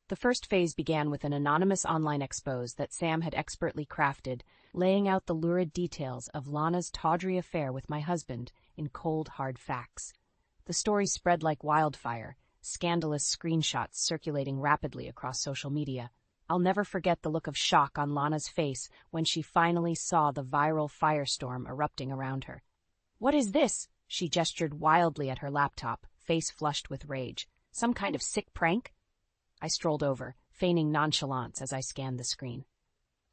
The first phase began with an anonymous online expose that Sam had expertly crafted, laying out the lurid details of Lana's tawdry affair with my husband in cold, hard facts. The story spread like wildfire, scandalous screenshots circulating rapidly across social media. I'll never forget the look of shock on Lana's face when she finally saw the viral firestorm erupting around her. "What is this?" She gestured wildly at her laptop, face flushed with rage. "Some kind of sick prank?" I strolled over, feigning nonchalance as I scanned the screen.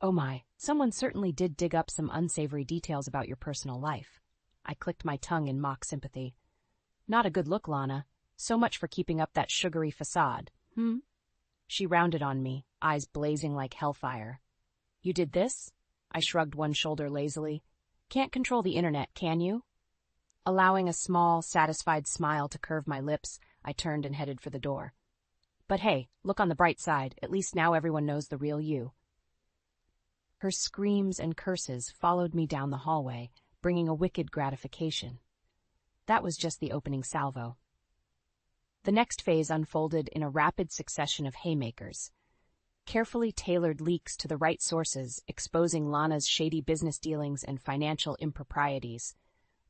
"Oh my, someone certainly did dig up some unsavory details about your personal life." I clicked my tongue in mock sympathy. "Not a good look, Lana. So much for keeping up that sugary facade. She rounded on me, eyes blazing like hellfire. "You did this?" I shrugged one shoulder lazily. "Can't control the internet, can you?" Allowing a small, satisfied smile to curve my lips, I turned and headed for the door. "But hey, look on the bright side. At least now everyone knows the real you." Her screams and curses followed me down the hallway, bringing a wicked gratification. That was just the opening salvo. The next phase unfolded in a rapid succession of haymakers. Carefully tailored leaks to the right sources, exposing Lana's shady business dealings and financial improprieties.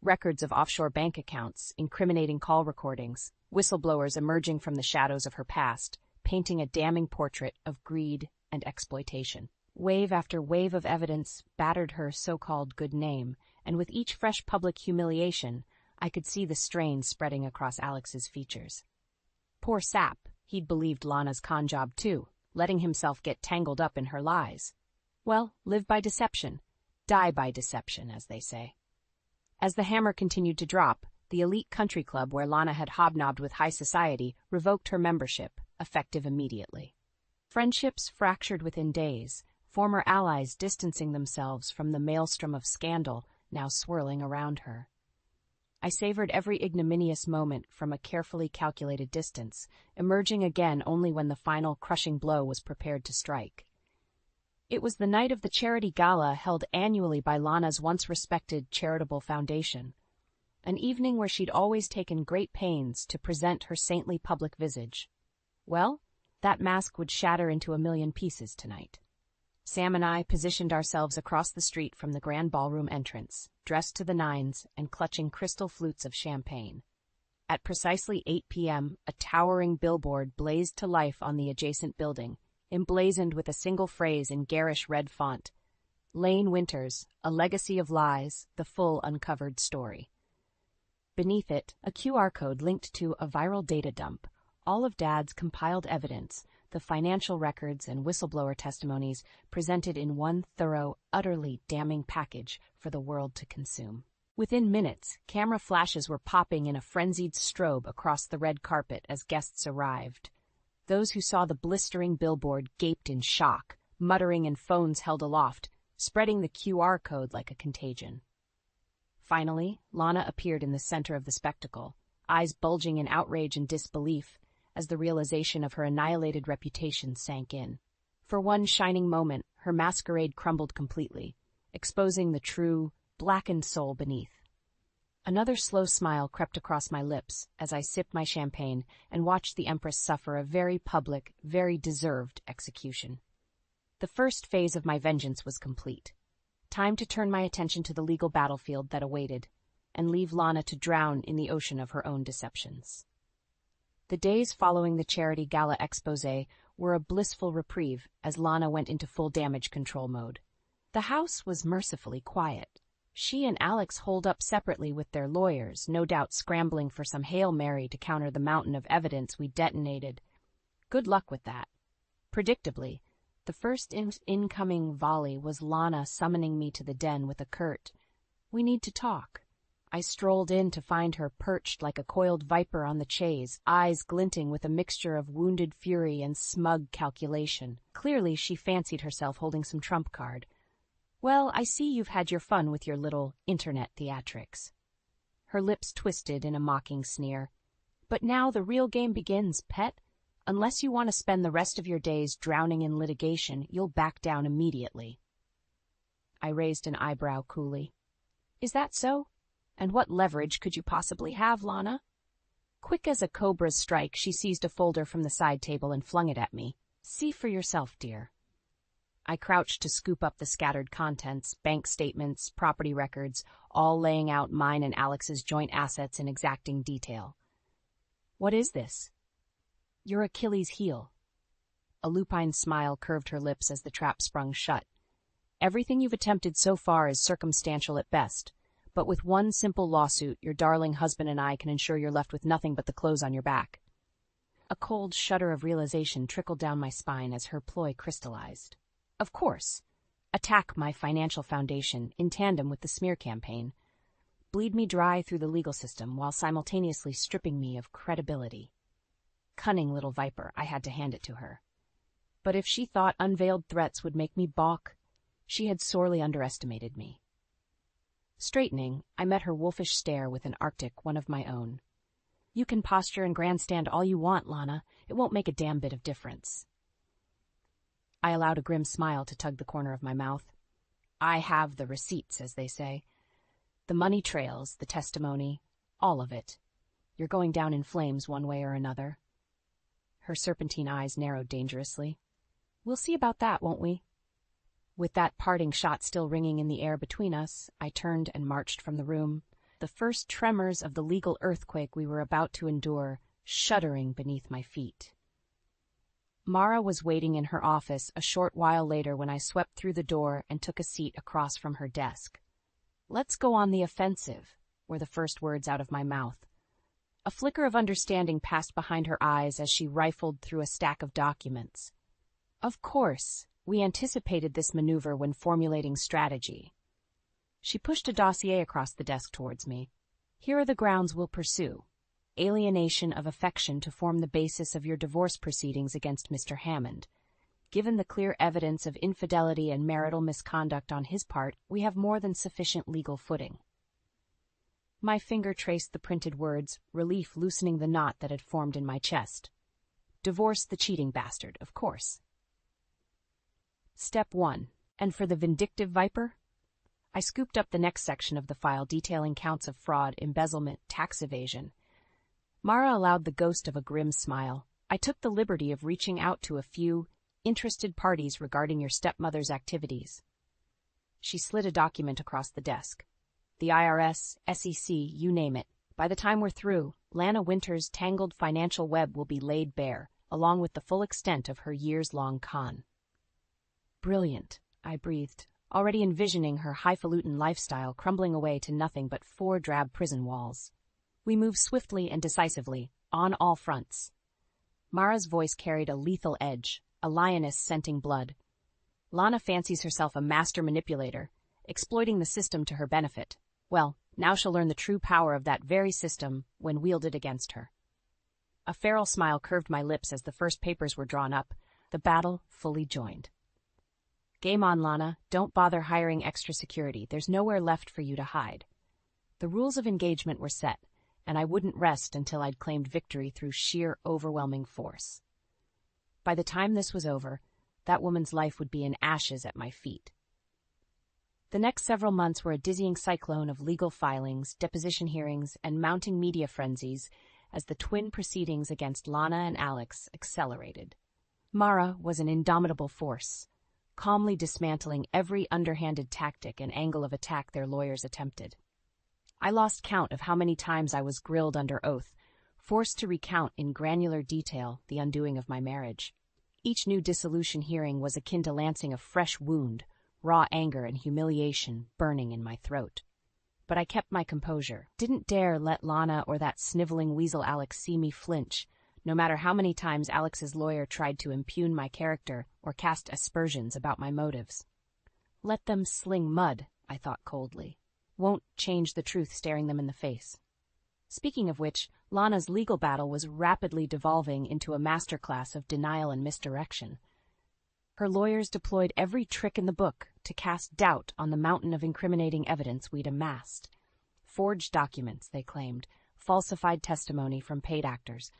Records of offshore bank accounts, incriminating call recordings, whistleblowers emerging from the shadows of her past, painting a damning portrait of greed and exploitation. Wave after wave of evidence battered her so-called good name, and with each fresh public humiliation, I could see the strain spreading across Alex's features. Poor sap, he'd believed Lana's con job too, letting himself get tangled up in her lies. Well, live by deception, die by deception, as they say. As the hammer continued to drop, the elite country club where Lana had hobnobbed with high society revoked her membership, effective immediately. Friendships fractured within days, former allies distancing themselves from the maelstrom of scandal now swirling around her. I savored every ignominious moment from a carefully calculated distance, emerging again only when the final crushing blow was prepared to strike. It was the night of the charity gala held annually by Lana's once-respected charitable foundation, an evening where she'd always taken great pains to present her saintly public visage. Well, that mask would shatter into a million pieces tonight. Sam and I positioned ourselves across the street from the grand ballroom entrance, dressed to the nines and clutching crystal flutes of champagne. At precisely 8 p.m., a towering billboard blazed to life on the adjacent building, emblazoned with a single phrase in garish red font: "Lane Winters, a legacy of lies, the full uncovered story." Beneath it, a QR code linked to a viral data dump, all of Dad's compiled evidence, the financial records and whistleblower testimonies presented in one thorough, utterly damning package for the world to consume. Within minutes, camera flashes were popping in a frenzied strobe across the red carpet as guests arrived. Those who saw the blistering billboard gaped in shock, muttering in phones held aloft, spreading the QR code like a contagion. Finally, Lana appeared in the center of the spectacle, eyes bulging in outrage and disbelief, as the realization of her annihilated reputation sank in. For one shining moment, her masquerade crumbled completely, exposing the true, blackened soul beneath. Another slow smile crept across my lips as I sipped my champagne and watched the Empress suffer a very public, very deserved execution. The first phase of my vengeance was complete. Time to turn my attention to the legal battlefield that awaited, and leave Lana to drown in the ocean of her own deceptions. The days following the charity gala exposé were a blissful reprieve as Lana went into full damage control mode. The house was mercifully quiet. She and Alex holed up separately with their lawyers, no doubt scrambling for some Hail Mary to counter the mountain of evidence we detonated. Good luck with that. Predictably, the first incoming volley was Lana summoning me to the den with a curt, "We need to talk." I strolled in to find her perched like a coiled viper on the chaise, eyes glinting with a mixture of wounded fury and smug calculation. Clearly she fancied herself holding some trump card. "Well, I see you've had your fun with your little internet theatrics." Her lips twisted in a mocking sneer. But now the real game begins, pet. Unless you want to spend the rest of your days drowning in litigation, you'll back down immediately. I raised an eyebrow coolly. Is that so? And what leverage could you possibly have, Lana? Quick as a cobra's strike, she seized a folder from the side table and flung it at me. See for yourself, dear. I crouched to scoop up the scattered contents, bank statements, property records, all laying out mine and Alex's joint assets in exacting detail. What is this? Your Achilles' heel. A lupine smile curved her lips as the trap sprung shut. Everything you've attempted so far is circumstantial at best, but with one simple lawsuit, your darling husband and I can ensure you're left with nothing but the clothes on your back. A cold shudder of realization trickled down my spine as her ploy crystallized. Of course. Attack my financial foundation in tandem with the smear campaign. Bleed me dry through the legal system while simultaneously stripping me of credibility. Cunning little viper, I had to hand it to her. But if she thought unveiled threats would make me balk, she had sorely underestimated me. Straightening, I met her wolfish stare with an arctic one of my own. You can posture and grandstand all you want, Lana. It won't make a damn bit of difference. I allowed a grim smile to tug the corner of my mouth. I have the receipts, as they say. The money trails, the testimony, all of it. You're going down in flames one way or another. Her serpentine eyes narrowed dangerously. We'll see about that, won't we? With that parting shot still ringing in the air between us, I turned and marched from the room, the first tremors of the legal earthquake we were about to endure shuddering beneath my feet. Mara was waiting in her office a short while later when I swept through the door and took a seat across from her desk. Let's go on the offensive, were the first words out of my mouth. A flicker of understanding passed behind her eyes as she rifled through a stack of documents. Of course, we anticipated this maneuver when formulating strategy. She pushed a dossier across the desk towards me. Here are the grounds we'll pursue. Alienation of affection to form the basis of your divorce proceedings against Mr. Hammond. Given the clear evidence of infidelity and marital misconduct on his part, we have more than sufficient legal footing. My finger traced the printed words, relief loosening the knot that had formed in my chest. Divorce the cheating bastard, of course. Step 1. And for the vindictive viper? I scooped up the next section of the file detailing counts of fraud, embezzlement, tax evasion. Mara allowed the ghost of a grim smile. I took the liberty of reaching out to a few interested parties regarding your stepmother's activities. She slid a document across the desk. The IRS, SEC, you name it. By the time we're through, Lana Winter's tangled financial web will be laid bare, along with the full extent of her years-long con. Brilliant, I breathed, already envisioning her highfalutin lifestyle crumbling away to nothing but 4 drab prison walls. We moved swiftly and decisively, on all fronts. Mara's voice carried a lethal edge, a lioness scenting blood. Lana fancies herself a master manipulator, exploiting the system to her benefit. Well, now she'll learn the true power of that very system when wielded against her. A feral smile curved my lips as the first papers were drawn up, the battle fully joined. Game on, Lana. Don't bother hiring extra security. There's nowhere left for you to hide. The rules of engagement were set, and I wouldn't rest until I'd claimed victory through sheer overwhelming force. By the time this was over, that woman's life would be in ashes at my feet. The next several months were a dizzying cyclone of legal filings, deposition hearings, and mounting media frenzies as the twin proceedings against Lana and Alex accelerated. Mara was an indomitable force, calmly dismantling every underhanded tactic and angle of attack their lawyers attempted. I lost count of how many times I was grilled under oath, forced to recount in granular detail the undoing of my marriage. Each new dissolution hearing was akin to lancing a fresh wound, raw anger and humiliation burning in my throat. But I kept my composure, didn't dare let Lana or that sniveling weasel Alex see me flinch, no matter how many times Alex's lawyer tried to impugn my character or cast aspersions about my motives. Let them sling mud, I thought coldly. Won't change the truth staring them in the face. Speaking of which, Lana's legal battle was rapidly devolving into a masterclass of denial and misdirection. Her lawyers deployed every trick in the book to cast doubt on the mountain of incriminating evidence we'd amassed. Forged documents, they claimed, falsified testimony from paid actors,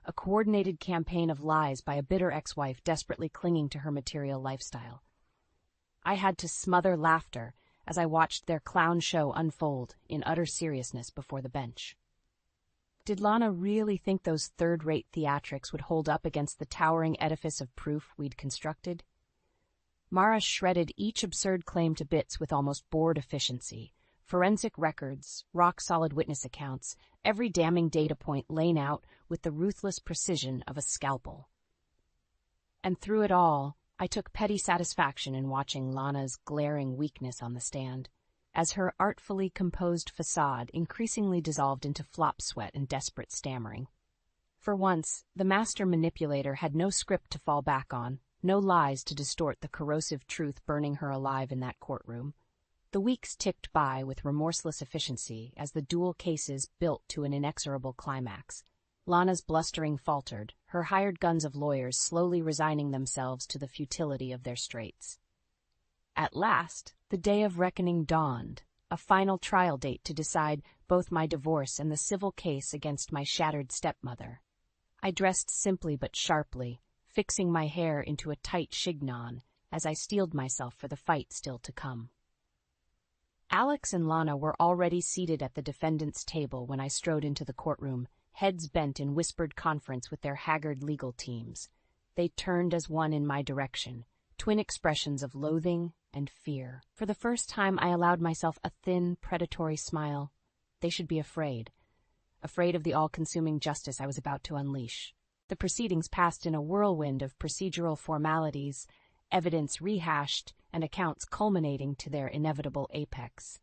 a coordinated campaign of lies by a bitter ex-wife desperately clinging to her material lifestyle. I had to smother laughter as I watched their clown show unfold in utter seriousness before the bench. Did Lana really think those third-rate theatrics would hold up against the towering edifice of proof we'd constructed? Mara shredded each absurd claim to bits with almost bored efficiency. Forensic records, rock-solid witness accounts, every damning data point laid out with the ruthless precision of a scalpel. And through it all, I took petty satisfaction in watching Lana's glaring weakness on the stand, as her artfully composed facade increasingly dissolved into flop sweat and desperate stammering. For once, the master manipulator had no script to fall back on, no lies to distort the corrosive truth burning her alive in that courtroom. The weeks ticked by with remorseless efficiency as the dual cases built to an inexorable climax. Lana's blustering faltered, her hired guns of lawyers slowly resigning themselves to the futility of their straits. At last, the day of reckoning dawned, a final trial date to decide both my divorce and the civil case against my shattered stepmother. I dressed simply but sharply, fixing my hair into a tight chignon as I steeled myself for the fight still to come. Alex and Lana were already seated at the defendant's table when I strode into the courtroom, heads bent in whispered conference with their haggard legal teams. They turned as one in my direction, twin expressions of loathing and fear. For the first time, I allowed myself a thin, predatory smile. They should be afraid of the all-consuming justice I was about to unleash. The proceedings passed in a whirlwind of procedural formalities, evidence rehashed, and accounts culminating to their inevitable apex.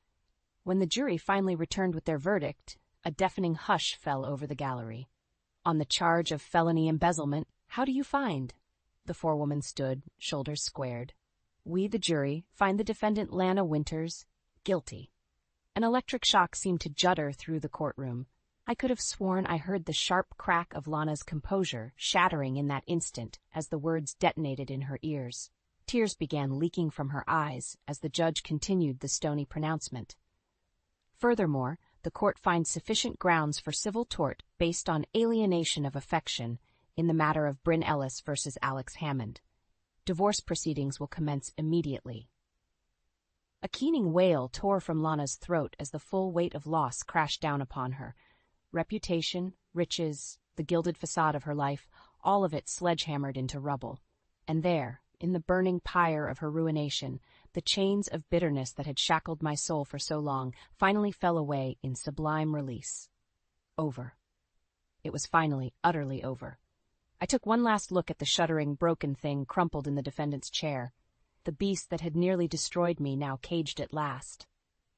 When the jury finally returned with their verdict, a deafening hush fell over the gallery. On the charge of felony embezzlement, how do you find? The forewoman stood, shoulders squared. We, the jury, find the defendant Lana Winters guilty. An electric shock seemed to judder through the courtroom. I could have sworn I heard the sharp crack of Lana's composure shattering in that instant as the words detonated in her ears. Tears began leaking from her eyes as the judge continued the stony pronouncement. Furthermore, the court finds sufficient grounds for civil tort based on alienation of affection in the matter of Bryn Ellis versus Alex Hammond. Divorce proceedings will commence immediately. A keening wail tore from Lana's throat as the full weight of loss crashed down upon her. Reputation, riches, the gilded facade of her life, all of it sledgehammered into rubble. And there, in the burning pyre of her ruination, the chains of bitterness that had shackled my soul for so long finally fell away in sublime release. Over. It was finally, utterly over. I took one last look at the shuddering, broken thing crumpled in the defendant's chair. The beast that had nearly destroyed me now caged at last.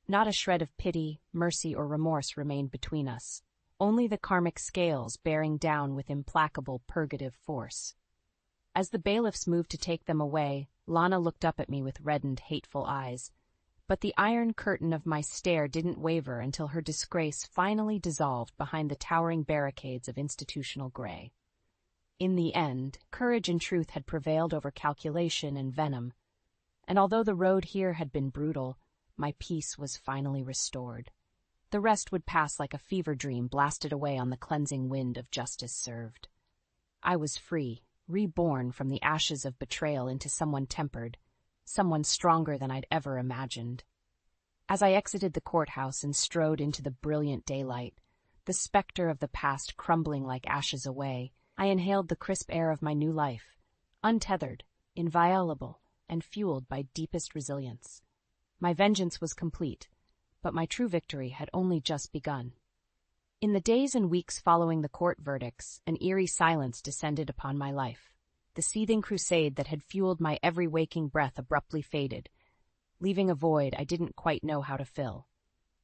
Not a shred of pity, mercy, or remorse remained between us. Only the karmic scales bearing down with implacable purgative force. As the bailiffs moved to take them away, Lana looked up at me with reddened, hateful eyes. But the iron curtain of my stare didn't waver until her disgrace finally dissolved behind the towering barricades of institutional gray. In the end, courage and truth had prevailed over calculation and venom. And although the road here had been brutal, my peace was finally restored. The rest would pass like a fever dream blasted away on the cleansing wind of justice served. I was free, reborn from the ashes of betrayal into someone tempered, someone stronger than I'd ever imagined. As I exited the courthouse and strode into the brilliant daylight, the specter of the past crumbling like ashes away, I inhaled the crisp air of my new life, untethered, inviolable, and fueled by deepest resilience. My vengeance was complete, but my true victory had only just begun. In the days and weeks following the court verdicts, an eerie silence descended upon my life. The seething crusade that had fueled my every waking breath abruptly faded, leaving a void I didn't quite know how to fill.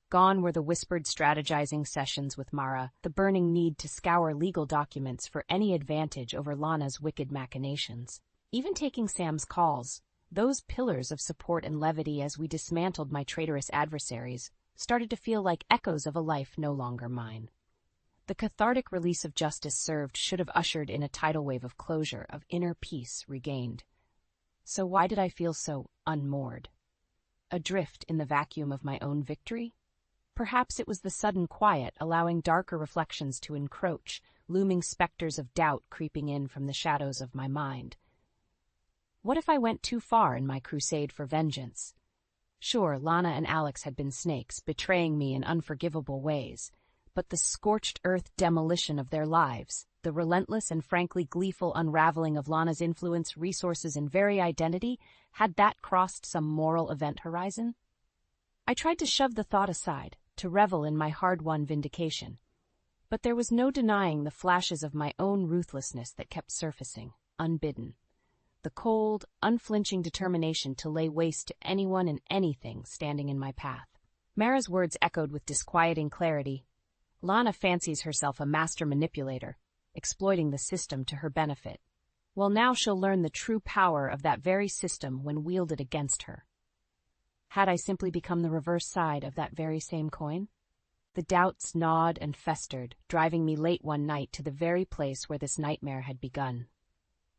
Gone were the whispered strategizing sessions with Mara, the burning need to scour legal documents for any advantage over Lana's wicked machinations. Even taking Sam's calls, those pillars of support and levity as we dismantled my traitorous adversaries, started to feel like echoes of a life no longer mine. The cathartic release of justice served should have ushered in a tidal wave of closure, of inner peace regained. So why did I feel so unmoored? Adrift in the vacuum of my own victory? Perhaps it was the sudden quiet, allowing darker reflections to encroach, looming specters of doubt creeping in from the shadows of my mind. What if I went too far in my crusade for vengeance? Sure, Lana and Alex had been snakes, betraying me in unforgivable ways, but the scorched earth demolition of their lives, the relentless and frankly gleeful unraveling of Lana's influence, resources, and very identity, had that crossed some moral event horizon? I tried to shove the thought aside, to revel in my hard-won vindication. But there was no denying the flashes of my own ruthlessness that kept surfacing, unbidden. The cold, unflinching determination to lay waste to anyone and anything standing in my path. Mara's words echoed with disquieting clarity. Lana fancies herself a master manipulator, exploiting the system to her benefit. Well, now she'll learn the true power of that very system when wielded against her. Had I simply become the reverse side of that very same coin? The doubts gnawed and festered, driving me late one night to the very place where this nightmare had begun.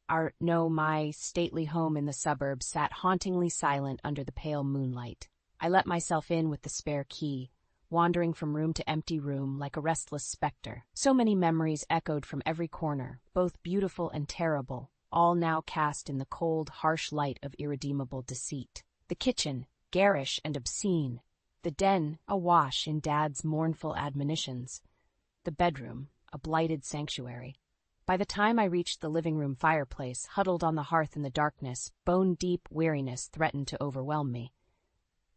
My stately home in the suburbs sat hauntingly silent under the pale moonlight. I let myself in with the spare key, wandering from room to empty room like a restless specter. So many memories echoed from every corner, both beautiful and terrible, all now cast in the cold, harsh light of irredeemable deceit. The kitchen, garish and obscene. The den, awash in Dad's mournful admonitions. The bedroom, a blighted sanctuary. By the time I reached the living room fireplace, huddled on the hearth in the darkness, bone-deep weariness threatened to overwhelm me.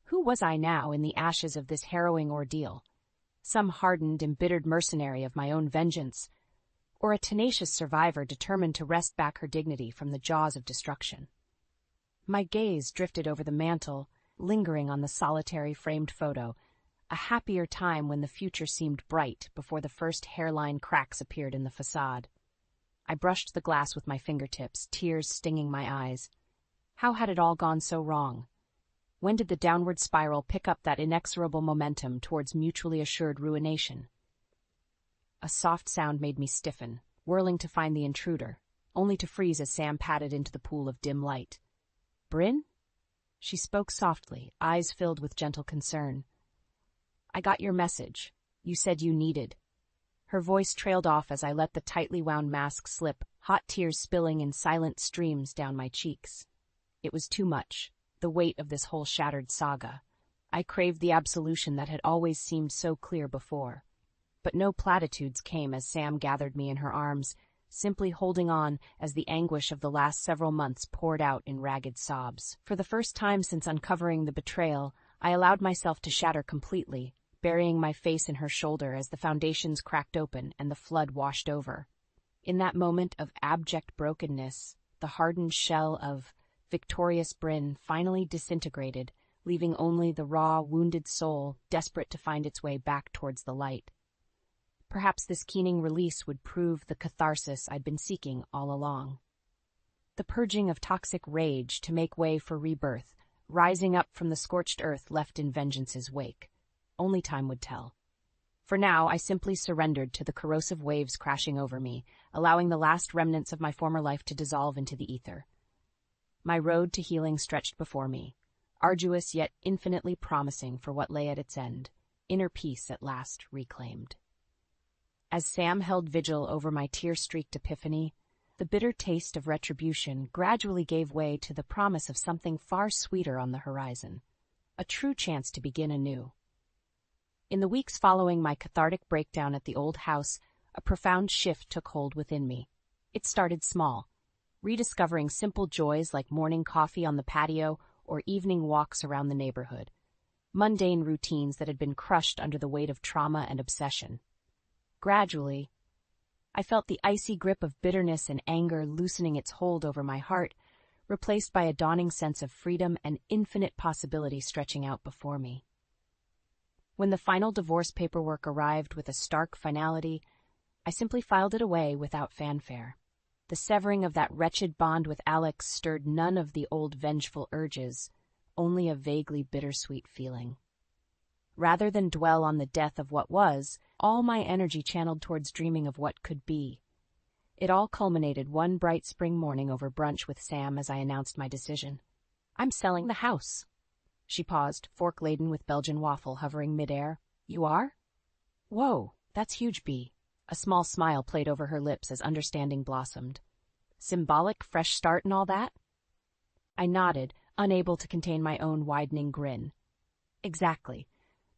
Who was I now in the ashes of this harrowing ordeal? Some hardened, embittered mercenary of my own vengeance, or a tenacious survivor determined to wrest back her dignity from the jaws of destruction? My gaze drifted over the mantel, lingering on the solitary framed photo, a happier time when the future seemed bright before the first hairline cracks appeared in the facade. I brushed the glass with my fingertips, tears stinging my eyes. How had it all gone so wrong? When did the downward spiral pick up that inexorable momentum towards mutually assured ruination? A soft sound made me stiffen, whirling to find the intruder, only to freeze as Sam padded into the pool of dim light. "Bryn?" She spoke softly, eyes filled with gentle concern. "I got your message. You said you needed." Her voice trailed off as I let the tightly wound mask slip, hot tears spilling in silent streams down my cheeks. It was too much, the weight of this whole shattered saga. I craved the absolution that had always seemed so clear before. But no platitudes came as Sam gathered me in her arms, simply holding on as the anguish of the last several months poured out in ragged sobs. For the first time since uncovering the betrayal, I allowed myself to shatter completely, burying my face in her shoulder as the foundations cracked open and the flood washed over. In that moment of abject brokenness, the hardened shell of victorious Bryn finally disintegrated, leaving only the raw, wounded soul desperate to find its way back towards the light. Perhaps this keening release would prove the catharsis I'd been seeking all along. The purging of toxic rage to make way for rebirth, rising up from the scorched earth left in vengeance's wake. Only time would tell. For now, I simply surrendered to the corrosive waves crashing over me, allowing the last remnants of my former life to dissolve into the ether. My road to healing stretched before me, arduous yet infinitely promising for what lay at its end, inner peace at last reclaimed. As Sam held vigil over my tear-streaked epiphany, the bitter taste of retribution gradually gave way to the promise of something far sweeter on the horizon, a true chance to begin anew. In the weeks following my cathartic breakdown at the old house, a profound shift took hold within me. It started small, rediscovering simple joys like morning coffee on the patio or evening walks around the neighborhood, mundane routines that had been crushed under the weight of trauma and obsession. Gradually, I felt the icy grip of bitterness and anger loosening its hold over my heart, replaced by a dawning sense of freedom and infinite possibility stretching out before me. When the final divorce paperwork arrived with a stark finality, I simply filed it away without fanfare. The severing of that wretched bond with Alex stirred none of the old vengeful urges, only a vaguely bittersweet feeling. Rather than dwell on the death of what was, all my energy channeled towards dreaming of what could be. It all culminated one bright spring morning over brunch with Sam as I announced my decision. "I'm selling the house." She paused, fork laden with Belgian waffle hovering midair. You are? Whoa, that's huge, B. A small smile played over her lips as understanding blossomed. Symbolic fresh start and all that? I nodded, unable to contain my own widening grin. Exactly.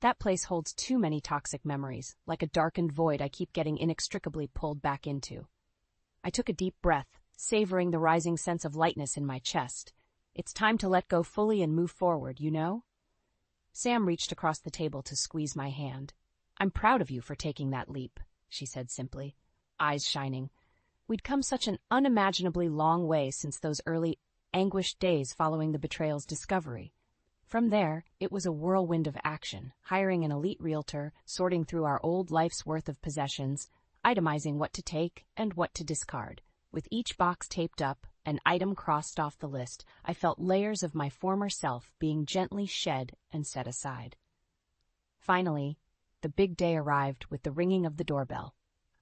That place holds too many toxic memories, like a darkened void I keep getting inextricably pulled back into. I took a deep breath, savoring the rising sense of lightness in my chest. It's time to let go fully and move forward, you know? Sam reached across the table to squeeze my hand. I'm proud of you for taking that leap, she said simply, eyes shining. We'd come such an unimaginably long way since those early, anguished days following the betrayal's discovery. From there, it was a whirlwind of action, hiring an elite realtor, sorting through our old life's worth of possessions, itemizing what to take and what to discard. With each box taped up, an item crossed off the list, I felt layers of my former self being gently shed and set aside. Finally, the big day arrived with the ringing of the doorbell,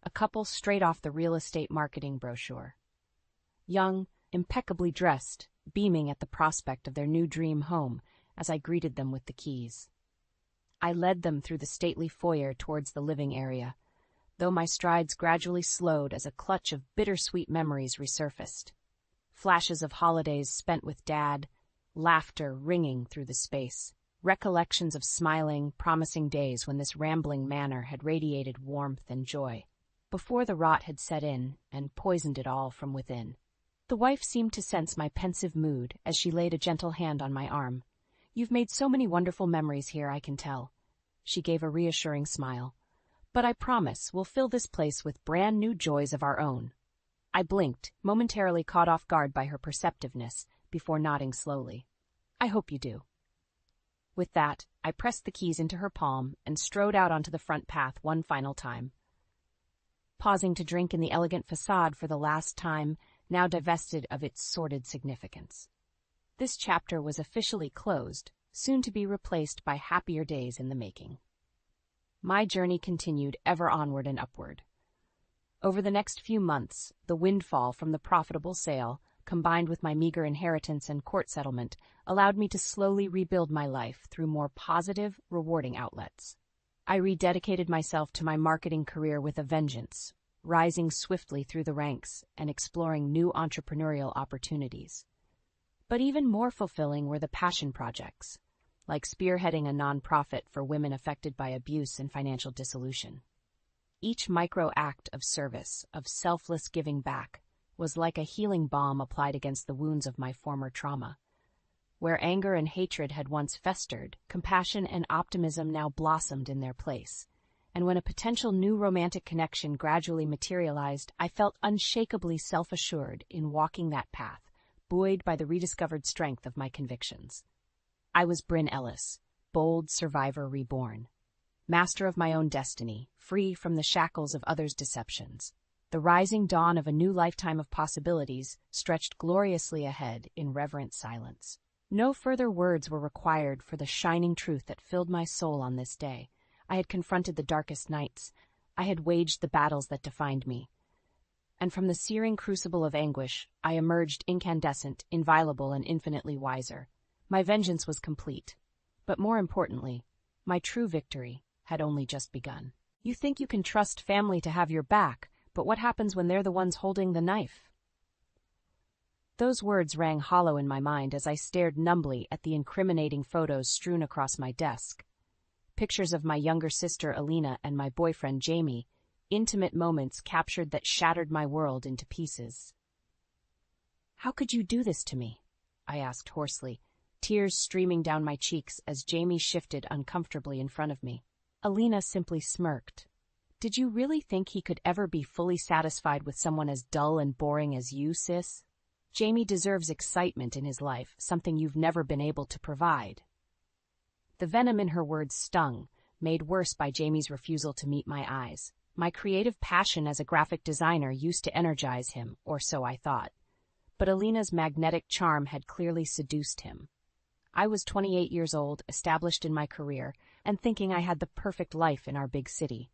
a couple straight off the real estate marketing brochure. Young, impeccably dressed, beaming at the prospect of their new dream home as I greeted them with the keys. I led them through the stately foyer towards the living area, though my strides gradually slowed as a clutch of bittersweet memories resurfaced. Flashes of holidays spent with Dad, laughter ringing through the space, recollections of smiling, promising days when this rambling manor had radiated warmth and joy, before the rot had set in and poisoned it all from within. The wife seemed to sense my pensive mood as she laid a gentle hand on my arm. You've made so many wonderful memories here, I can tell. She gave a reassuring smile. But I promise we'll fill this place with brand new joys of our own. I blinked, momentarily caught off guard by her perceptiveness, before nodding slowly. I hope you do. With that, I pressed the keys into her palm and strode out onto the front path one final time. Pausing to drink in the elegant facade for the last time, now divested of its sordid significance. This chapter was officially closed, soon to be replaced by happier days in the making. My journey continued ever onward and upward. Over the next few months, the windfall from the profitable sale, combined with my meager inheritance and court settlement, allowed me to slowly rebuild my life through more positive, rewarding outlets. I rededicated myself to my marketing career with a vengeance, rising swiftly through the ranks and exploring new entrepreneurial opportunities. But even more fulfilling were the passion projects, like spearheading a nonprofit for women affected by abuse and financial dissolution. Each micro act of service, of selfless giving back, was like a healing balm applied against the wounds of my former trauma. Where anger and hatred had once festered, compassion and optimism now blossomed in their place. And when a potential new romantic connection gradually materialized, I felt unshakably self-assured in walking that path, buoyed by the rediscovered strength of my convictions. I was Bryn Ellis, bold survivor reborn, master of my own destiny, free from the shackles of others' deceptions. The rising dawn of a new lifetime of possibilities stretched gloriously ahead in reverent silence. No further words were required for the shining truth that filled my soul on this day. I had confronted the darkest nights. I had waged the battles that defined me. And from the searing crucible of anguish, I emerged incandescent, inviolable, and infinitely wiser. My vengeance was complete. But more importantly, my true victory had only just begun. You think you can trust family to have your back, but what happens when they're the ones holding the knife? Those words rang hollow in my mind as I stared numbly at the incriminating photos strewn across my desk. Pictures of my younger sister Alina and my boyfriend Jamie, intimate moments captured that shattered my world into pieces. How could you do this to me? I asked hoarsely, tears streaming down my cheeks as Jamie shifted uncomfortably in front of me. Alina simply smirked. Did you really think he could ever be fully satisfied with someone as dull and boring as you, sis? Jamie deserves excitement in his life, something you've never been able to provide. The venom in her words stung, made worse by Jamie's refusal to meet my eyes. My creative passion as a graphic designer used to energize him, or so I thought. But Alina's magnetic charm had clearly seduced him. I was 28 years old, established in my career, and thinking I had the perfect life in our big city.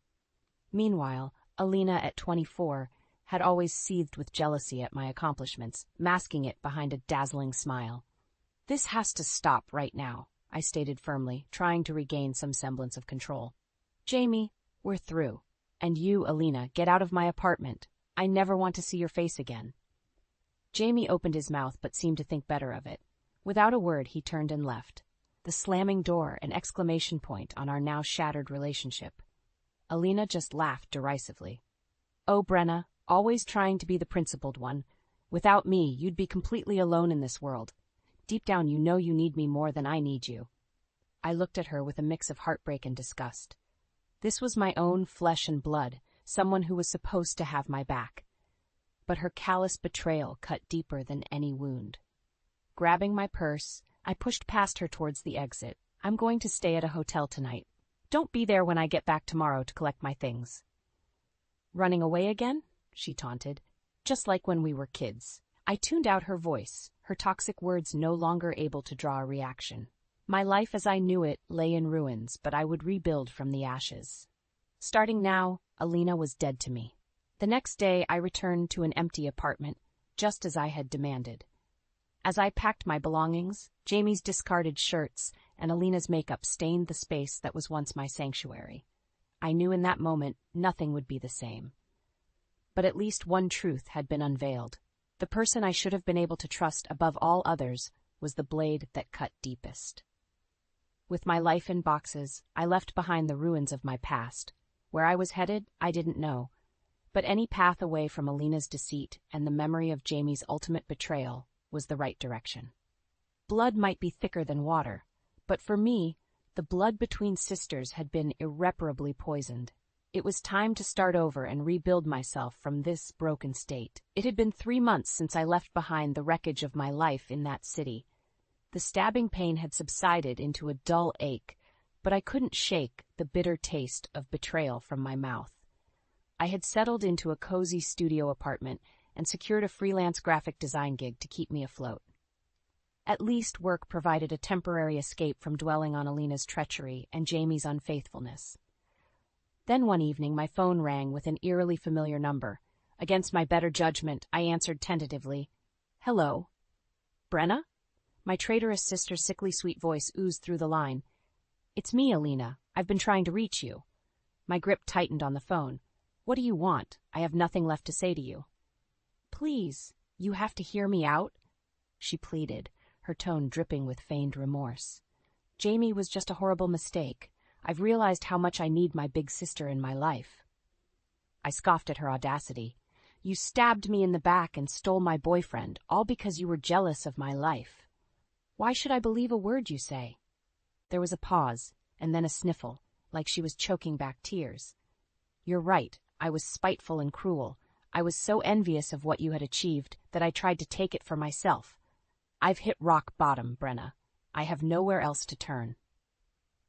Meanwhile, Alina at 24 had always seethed with jealousy at my accomplishments, masking it behind a dazzling smile. This has to stop right now, I stated firmly, trying to regain some semblance of control. Jamie, we're through. And you, Alina, get out of my apartment. I never want to see your face again. Jamie opened his mouth but seemed to think better of it. Without a word, he turned and left, the slamming door an exclamation point on our now shattered relationship. Alina just laughed derisively. Oh, Brenna, always trying to be the principled one. Without me, you'd be completely alone in this world. Deep down, you know you need me more than I need you. I looked at her with a mix of heartbreak and disgust. This was my own flesh and blood, someone who was supposed to have my back. But her callous betrayal cut deeper than any wound. Grabbing my purse, I pushed past her towards the exit. I'm going to stay at a hotel tonight. Don't be there when I get back tomorrow to collect my things. Running away again? She taunted. Just like when we were kids. I tuned out her voice, her toxic words no longer able to draw a reaction. My life as I knew it lay in ruins, but I would rebuild from the ashes. Starting now, Alina was dead to me. The next day, I returned to an empty apartment, just as I had demanded. As I packed my belongings, Jamie's discarded shirts and Alina's makeup stained the space that was once my sanctuary. I knew in that moment nothing would be the same. But at least one truth had been unveiled. The person I should have been able to trust above all others was the blade that cut deepest. With my life in boxes, I left behind the ruins of my past. Where I was headed, I didn't know. But any path away from Alina's deceit and the memory of Jamie's ultimate betrayal was the right direction. Blood might be thicker than water, but for me, the blood between sisters had been irreparably poisoned. It was time to start over and rebuild myself from this broken state. It had been 3 months since I left behind the wreckage of my life in that city. The stabbing pain had subsided into a dull ache, but I couldn't shake the bitter taste of betrayal from my mouth. I had settled into a cozy studio apartment and secured a freelance graphic design gig to keep me afloat. At least work provided a temporary escape from dwelling on Alina's treachery and Jamie's unfaithfulness. Then one evening my phone rang with an eerily familiar number. Against my better judgment, I answered tentatively. Hello? Brenna? My traitorous sister's sickly sweet voice oozed through the line. It's me, Alina. I've been trying to reach you. My grip tightened on the phone. What do you want? I have nothing left to say to you. Please, you have to hear me out, she pleaded, her tone dripping with feigned remorse. Jamie was just a horrible mistake. I've realized how much I need my big sister in my life. I scoffed at her audacity. You stabbed me in the back and stole my boyfriend, all because you were jealous of my life. Why should I believe a word you say? There was a pause, and then a sniffle, like she was choking back tears. You're right, I was spiteful and cruel. I was so envious of what you had achieved that I tried to take it for myself. I've hit rock bottom, Brenna. I have nowhere else to turn.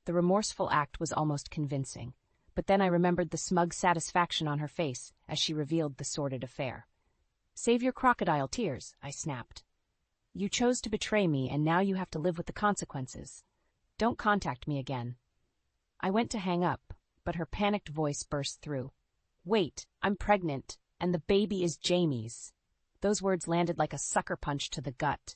The remorseful act was almost convincing, but then I remembered the smug satisfaction on her face as she revealed the sordid affair. Save your crocodile tears, I snapped. You chose to betray me, and now you have to live with the consequences. Don't contact me again. I went to hang up, but her panicked voice burst through. Wait, I'm pregnant, and the baby is Jamie's. Those words landed like a sucker punch to the gut.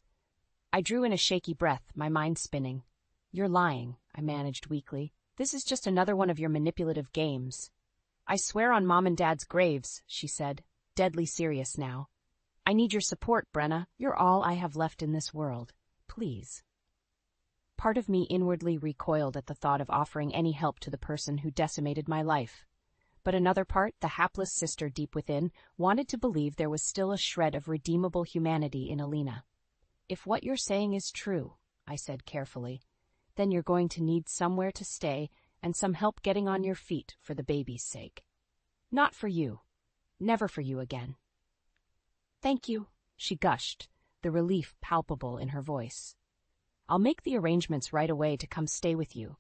I drew in a shaky breath, my mind spinning. You're lying, I managed weakly. This is just another one of your manipulative games. I swear on Mom and Dad's graves, she said, deadly serious now. I need your support, Brenna. You're all I have left in this world. Please. Part of me inwardly recoiled at the thought of offering any help to the person who decimated my life. But another part, the hapless sister deep within, wanted to believe there was still a shred of redeemable humanity in Alina. If what you're saying is true, I said carefully, then you're going to need somewhere to stay and some help getting on your feet for the baby's sake. Not for you. Never for you again. Thank you, she gushed, the relief palpable in her voice. I'll make the arrangements right away to come stay with you.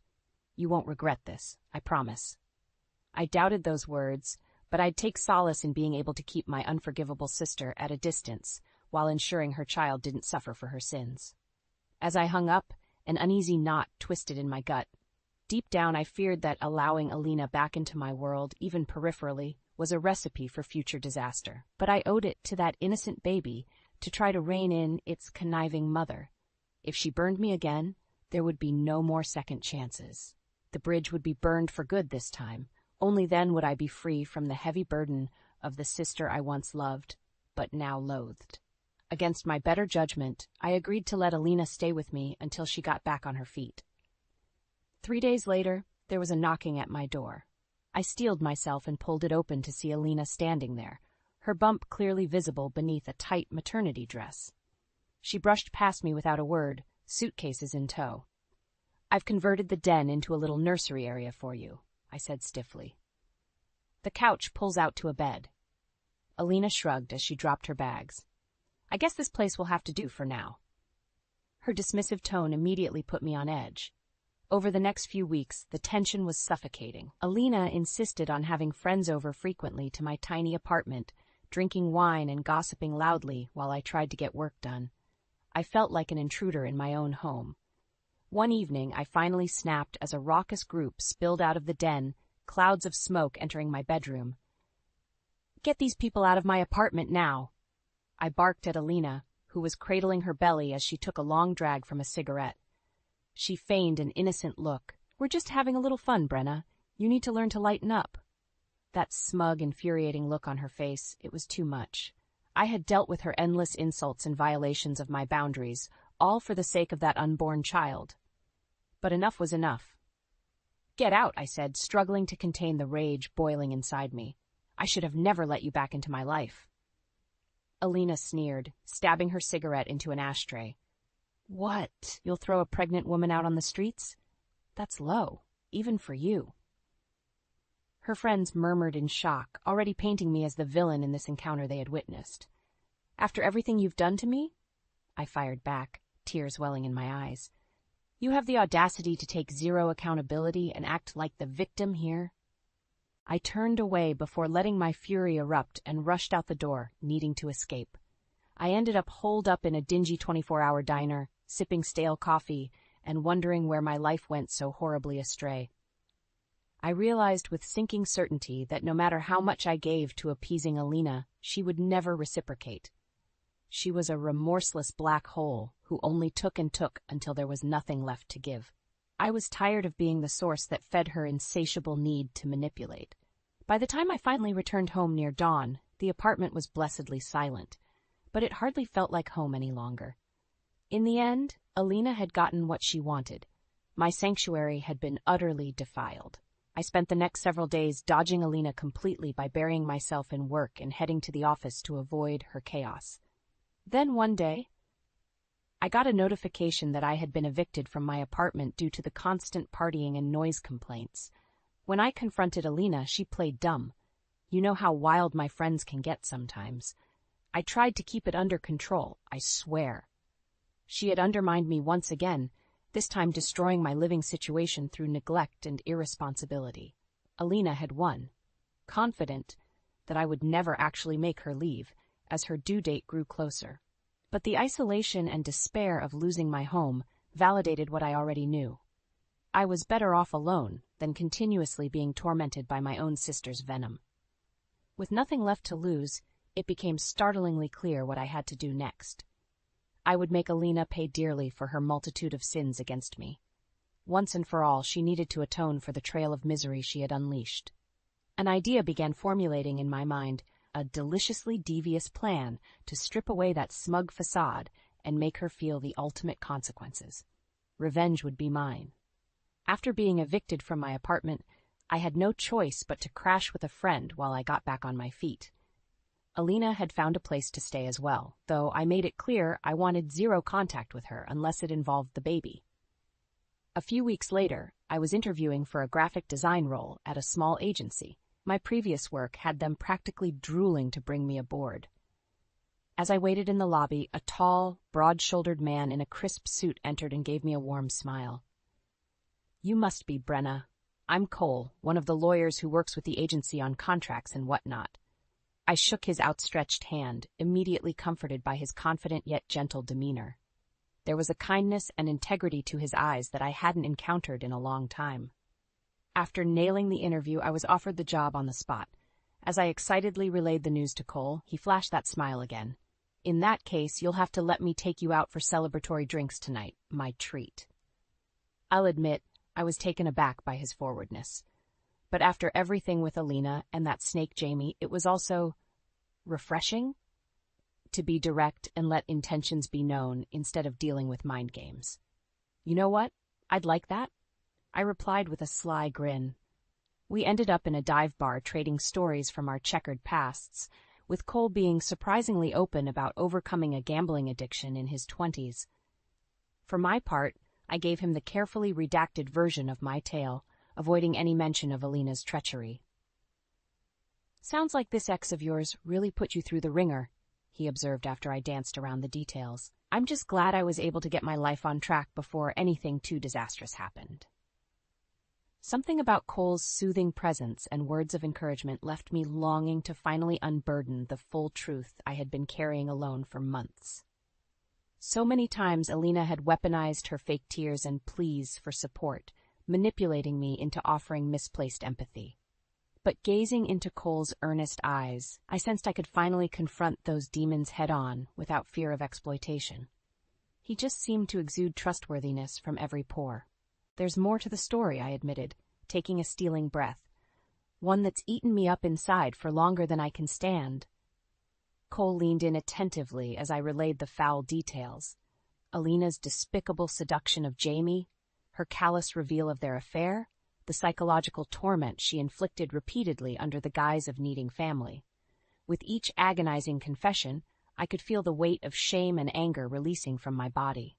You won't regret this, I promise. I doubted those words, but I'd take solace in being able to keep my unforgivable sister at a distance while ensuring her child didn't suffer for her sins. As I hung up, an uneasy knot twisted in my gut. Deep down, I feared that allowing Alina back into my world, even peripherally, was a recipe for future disaster. But I owed it to that innocent baby to try to rein in its conniving mother. If she burned me again, there would be no more second chances. the bridge would be burned for good this time. Only then would I be free from the heavy burden of the sister I once loved, but now loathed. Against my better judgment, I agreed to let Alina stay with me until she got back on her feet. 3 days later, there was a knocking at my door. I steeled myself and pulled it open to see Alina standing there, her bump clearly visible beneath a tight maternity dress. She brushed past me without a word, suitcases in tow. "I've converted the den into a little nursery area for you," I said stiffly. "The couch pulls out to a bed." Alina shrugged as she dropped her bags. "I guess this place will have to do for now." Her dismissive tone immediately put me on edge. Over the next few weeks, the tension was suffocating. Alina insisted on having friends over frequently to my tiny apartment, drinking wine and gossiping loudly while I tried to get work done. I felt like an intruder in my own home. One evening, I finally snapped as a raucous group spilled out of the den, clouds of smoke entering my bedroom. "Get these people out of my apartment now!" I barked at Alina, who was cradling her belly as she took a long drag from a cigarette. She feigned an innocent look. "We're just having a little fun, Brenna. You need to learn to lighten up." That smug, infuriating look on her face, it was too much. I had dealt with her endless insults and violations of my boundaries, all for the sake of that unborn child. But enough was enough. "Get out," I said, struggling to contain the rage boiling inside me. "I should have never let you back into my life." Alina sneered, stabbing her cigarette into an ashtray. "What? You'll throw a pregnant woman out on the streets? That's low, even for you." Her friends murmured in shock, already painting me as the villain in this encounter they had witnessed. "After everything you've done to me?" I fired back, tears welling in my eyes. "You have the audacity to take zero accountability and act like the victim here?" I turned away before letting my fury erupt and rushed out the door, needing to escape. I ended up holed up in a dingy 24-hour diner, sipping stale coffee, and wondering where my life went so horribly astray. I realized with sinking certainty that no matter how much I gave to appeasing Alina, she would never reciprocate. She was a remorseless black hole who only took and took until there was nothing left to give. I was tired of being the source that fed her insatiable need to manipulate. By the time I finally returned home near dawn, the apartment was blessedly silent, but it hardly felt like home any longer. In the end, Alina had gotten what she wanted. My sanctuary had been utterly defiled. I spent the next several days dodging Alina completely by burying myself in work and heading to the office to avoid her chaos. Then one day, I got a notification that I had been evicted from my apartment due to the constant partying and noise complaints. When I confronted Alina, she played dumb. You know how wild my friends can get sometimes. I tried to keep it under control, I swear. She had undermined me once again, this time destroying my living situation through neglect and irresponsibility. Alina had won, confident that I would never actually make her leave, as her due date grew closer. But the isolation and despair of losing my home validated what I already knew. I was better off alone than continuously being tormented by my own sister's venom. With nothing left to lose, it became startlingly clear what I had to do next. I would make Alina pay dearly for her multitude of sins against me. Once and for all, she needed to atone for the trail of misery she had unleashed. An idea began formulating in my mind, a deliciously devious plan to strip away that smug facade and make her feel the ultimate consequences. Revenge would be mine. After being evicted from my apartment, I had no choice but to crash with a friend while I got back on my feet. Alina had found a place to stay as well, though I made it clear I wanted zero contact with her unless it involved the baby. A few weeks later, I was interviewing for a graphic design role at a small agency. My previous work had them practically drooling to bring me aboard. As I waited in the lobby, a tall, broad-shouldered man in a crisp suit entered and gave me a warm smile. "You must be Brenna. I'm Cole, one of the lawyers who works with the agency on contracts and whatnot." I shook his outstretched hand, immediately comforted by his confident yet gentle demeanor. There was a kindness and integrity to his eyes that I hadn't encountered in a long time. After nailing the interview, I was offered the job on the spot. As I excitedly relayed the news to Cole, he flashed that smile again. "In that case, you'll have to let me take you out for celebratory drinks tonight, my treat." I'll admit, I was taken aback by his forwardness. But after everything with Alina and that snake Jamie, it was also refreshing to be direct and let intentions be known instead of dealing with mind games. You know what? I'd like that, I replied with a sly grin. We ended up in a dive bar trading stories from our checkered pasts, with Cole being surprisingly open about overcoming a gambling addiction in his 20s. For my part, I gave him the carefully redacted version of my tale, avoiding any mention of Alina's treachery. Sounds like this ex of yours really put you through the ringer, he observed after I danced around the details. I'm just glad I was able to get my life on track before anything too disastrous happened. Something about Cole's soothing presence and words of encouragement left me longing to finally unburden the full truth I had been carrying alone for months. So many times Alina had weaponized her fake tears and pleas for support, manipulating me into offering misplaced empathy. But gazing into Cole's earnest eyes, I sensed I could finally confront those demons head-on without fear of exploitation. He just seemed to exude trustworthiness from every pore. There's more to the story, I admitted, taking a stealing breath. One that's eaten me up inside for longer than I can stand. Cole leaned in attentively as I relayed the foul details. Alina's despicable seduction of Jamie, her callous reveal of their affair, the psychological torment she inflicted repeatedly under the guise of needing family. With each agonizing confession, I could feel the weight of shame and anger releasing from my body.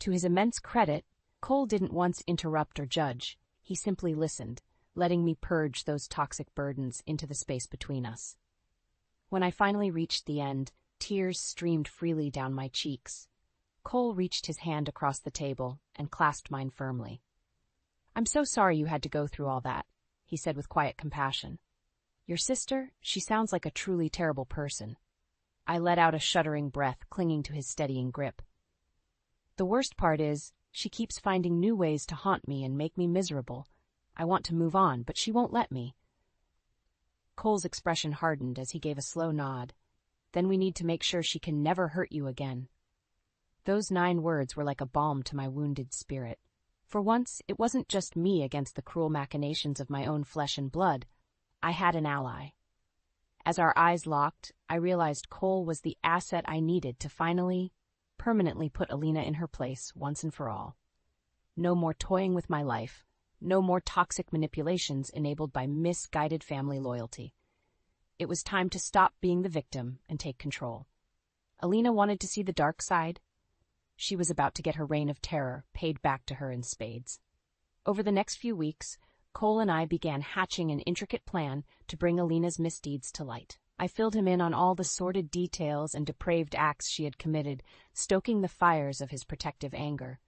To his immense credit, Cole didn't once interrupt or judge. He simply listened, letting me purge those toxic burdens into the space between us. When I finally reached the end, tears streamed freely down my cheeks. Cole reached his hand across the table and clasped mine firmly. I'm so sorry you had to go through all that, he said with quiet compassion. Your sister, she sounds like a truly terrible person. I let out a shuddering breath, clinging to his steadying grip. The worst part is, she keeps finding new ways to haunt me and make me miserable. I want to move on, but she won't let me. Cole's expression hardened as he gave a slow nod. Then we need to make sure she can never hurt you again. Those 9 words were like a balm to my wounded spirit. For once, it wasn't just me against the cruel machinations of my own flesh and blood. I had an ally. As our eyes locked, I realized Cole was the asset I needed to finally, permanently put Alina in her place once and for all. No more toying with my life. No more toxic manipulations enabled by misguided family loyalty. It was time to stop being the victim and take control. Alina wanted to see the dark side. She was about to get her reign of terror paid back to her in spades. Over the next few weeks, Cole and I began hatching an intricate plan to bring Alina's misdeeds to light. I filled him in on all the sordid details and depraved acts she had committed, stoking the fires of his protective anger.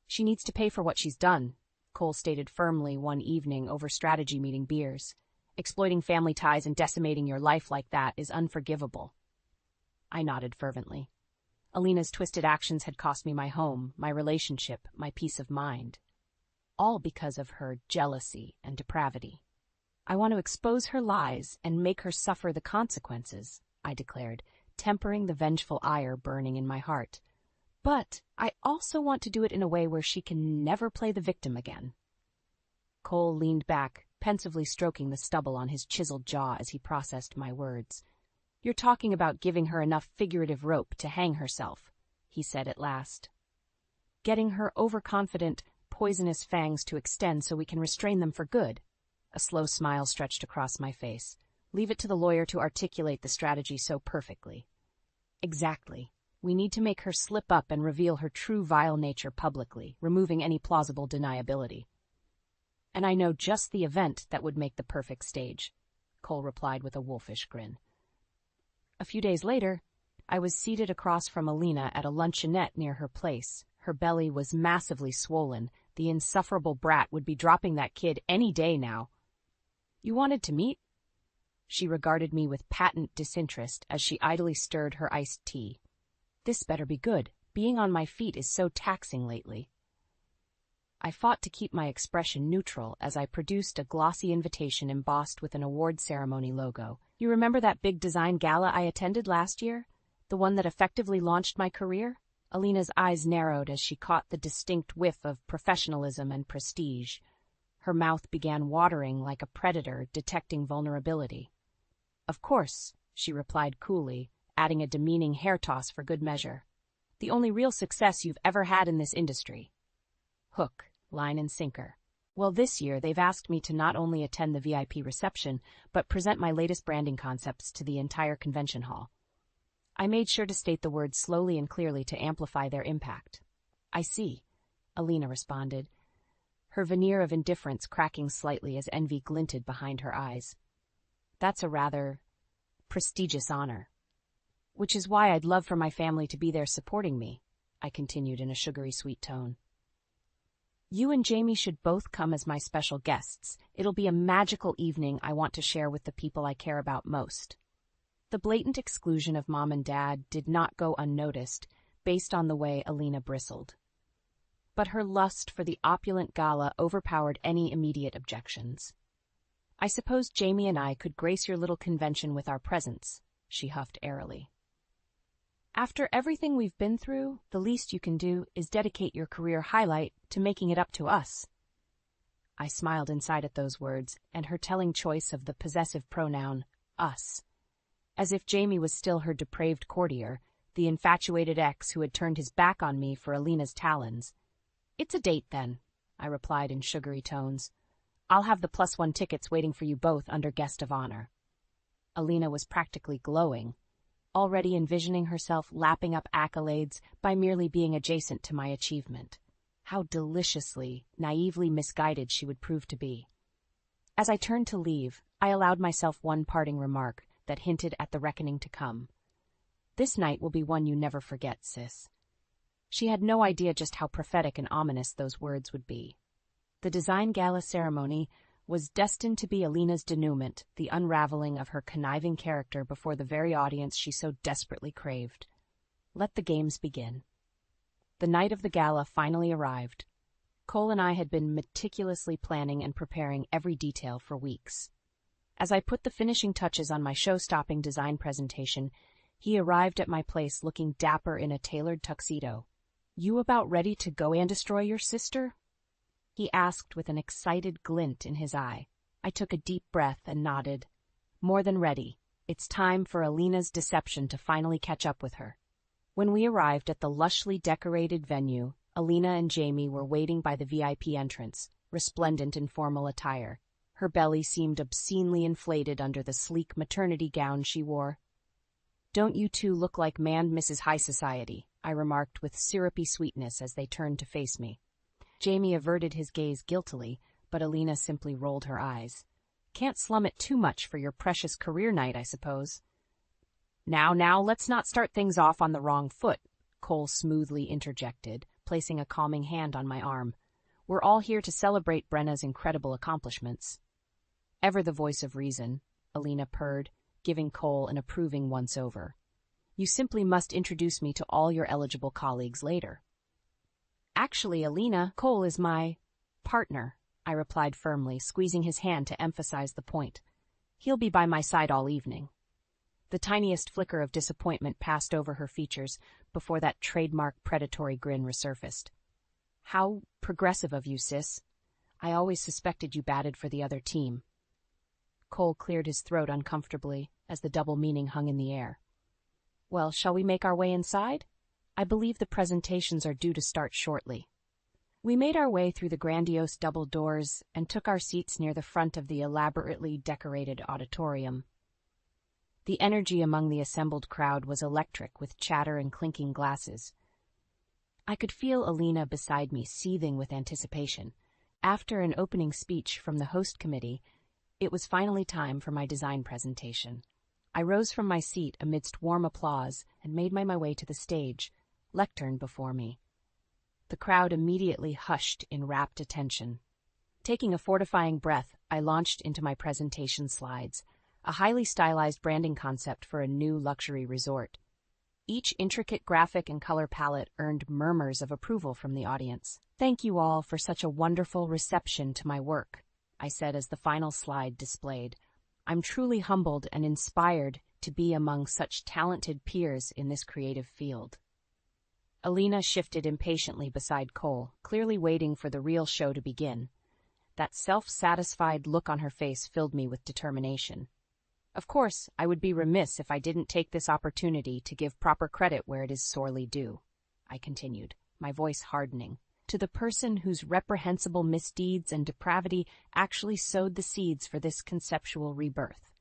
She needs to pay for what she's done, Cole stated firmly one evening over strategy meeting beers. Exploiting family ties and decimating your life like that is unforgivable. I nodded fervently. Alina's twisted actions had cost me my home, my relationship, my peace of mind. All because of her jealousy and depravity. I want to expose her lies and make her suffer the consequences, I declared, tempering the vengeful ire burning in my heart. But I also want to do it in a way where she can never play the victim again. Cole leaned back, pensively stroking the stubble on his chiseled jaw as he processed my words. You're talking about giving her enough figurative rope to hang herself, he said at last. Getting her overconfident, poisonous fangs to extend so we can restrain them for good. A slow smile stretched across my face. Leave it to the lawyer to articulate the strategy so perfectly. Exactly. We need to make her slip up and reveal her true vile nature publicly, removing any plausible deniability. And I know just the event that would make the perfect stage, Cole replied with a wolfish grin. A few days later, I was seated across from Alina at a luncheonette near her place. Her belly was massively swollen. The insufferable brat would be dropping that kid any day now. You wanted to meet? She regarded me with patent disinterest as she idly stirred her iced tea. This better be good. Being on my feet is so taxing lately. I fought to keep my expression neutral as I produced a glossy invitation embossed with an award ceremony logo. You remember that big design gala I attended last year? The one that effectively launched my career? Alina's eyes narrowed as she caught the distinct whiff of professionalism and prestige. Her mouth began watering like a predator detecting vulnerability. "Of course," she replied coolly, adding a demeaning hair toss for good measure. "The only real success you've ever had in this industry." Hook, line and sinker. Well, this year they've asked me to not only attend the VIP reception, but present my latest branding concepts to the entire convention hall. I made sure to state the words slowly and clearly to amplify their impact. "I see," Alina responded, her veneer of indifference cracking slightly as envy glinted behind her eyes. "That's a rather prestigious honor. Which is why I'd love for my family to be there supporting me," I continued in a sugary sweet tone. "You and Jamie should both come as my special guests. It'll be a magical evening I want to share with the people I care about most." The blatant exclusion of Mom and Dad did not go unnoticed, based on the way Alina bristled. But her lust for the opulent gala overpowered any immediate objections. "I suppose Jamie and I could grace your little convention with our presence," she huffed airily. "After everything we've been through, the least you can do is dedicate your career highlight to making it up to us." I smiled inside at those words and her telling choice of the possessive pronoun, us. As if Jamie was still her depraved courtier, the infatuated ex who had turned his back on me for Alina's talons. "It's a date, then," I replied in sugary tones. "I'll have the +1 tickets waiting for you both under guest of honor." Alina was practically glowing, already envisioning herself lapping up accolades by merely being adjacent to my achievement. How deliciously, naively misguided she would prove to be. As I turned to leave, I allowed myself one parting remark that hinted at the reckoning to come. "This night will be one you never forget, sis." She had no idea just how prophetic and ominous those words would be. The design gala ceremony was destined to be Alina's denouement, the unraveling of her conniving character before the very audience she so desperately craved. Let the games begin. The night of the gala finally arrived. Cole and I had been meticulously planning and preparing every detail for weeks. As I put the finishing touches on my show-stopping design presentation, he arrived at my place looking dapper in a tailored tuxedo. "You about ready to go and destroy your sister?" he asked with an excited glint in his eye. I took a deep breath and nodded. "More than ready. It's time for Alina's deception to finally catch up with her." When we arrived at the lushly decorated venue, Alina and Jamie were waiting by the VIP entrance, resplendent in formal attire. Her belly seemed obscenely inflated under the sleek maternity gown she wore. "Don't you two look like manned Mrs. High Society?" I remarked with syrupy sweetness as they turned to face me. Jamie averted his gaze guiltily, but Alina simply rolled her eyes. "Can't slum it too much for your precious career night, I suppose." Now, let's not start things off on the wrong foot," Cole smoothly interjected, placing a calming hand on my arm. "We're all here to celebrate Brenna's incredible accomplishments." "Ever the voice of reason," Alina purred, giving Cole an approving once-over. "You simply must introduce me to all your eligible colleagues later." "Actually, Alina, Cole is my partner," I replied firmly, squeezing his hand to emphasize the point. "He'll be by my side all evening." The tiniest flicker of disappointment passed over her features before that trademark predatory grin resurfaced. "How progressive of you, sis. I always suspected you batted for the other team." Cole cleared his throat uncomfortably as the double meaning hung in the air. "Well, shall we make our way inside? I believe the presentations are due to start shortly." We made our way through the grandiose double doors and took our seats near the front of the elaborately decorated auditorium. The energy among the assembled crowd was electric, with chatter and clinking glasses. I could feel Alina beside me seething with anticipation. After an opening speech from the host committee, it was finally time for my design presentation. I rose from my seat amidst warm applause and made my way to the stage, lectern before me. The crowd immediately hushed in rapt attention. Taking a fortifying breath, I launched into my presentation slides, a highly stylized branding concept for a new luxury resort. Each intricate graphic and color palette earned murmurs of approval from the audience. "Thank you all for such a wonderful reception to my work," I said as the final slide displayed. "I'm truly humbled and inspired to be among such talented peers in this creative field." Alina shifted impatiently beside Cole, clearly waiting for the real show to begin. That self-satisfied look on her face filled me with determination. Of course, I would be remiss if I didn't take this opportunity to give proper credit where it is sorely due, I continued, my voice hardening, to the person whose reprehensible misdeeds and depravity actually sowed the seeds for this conceptual rebirth.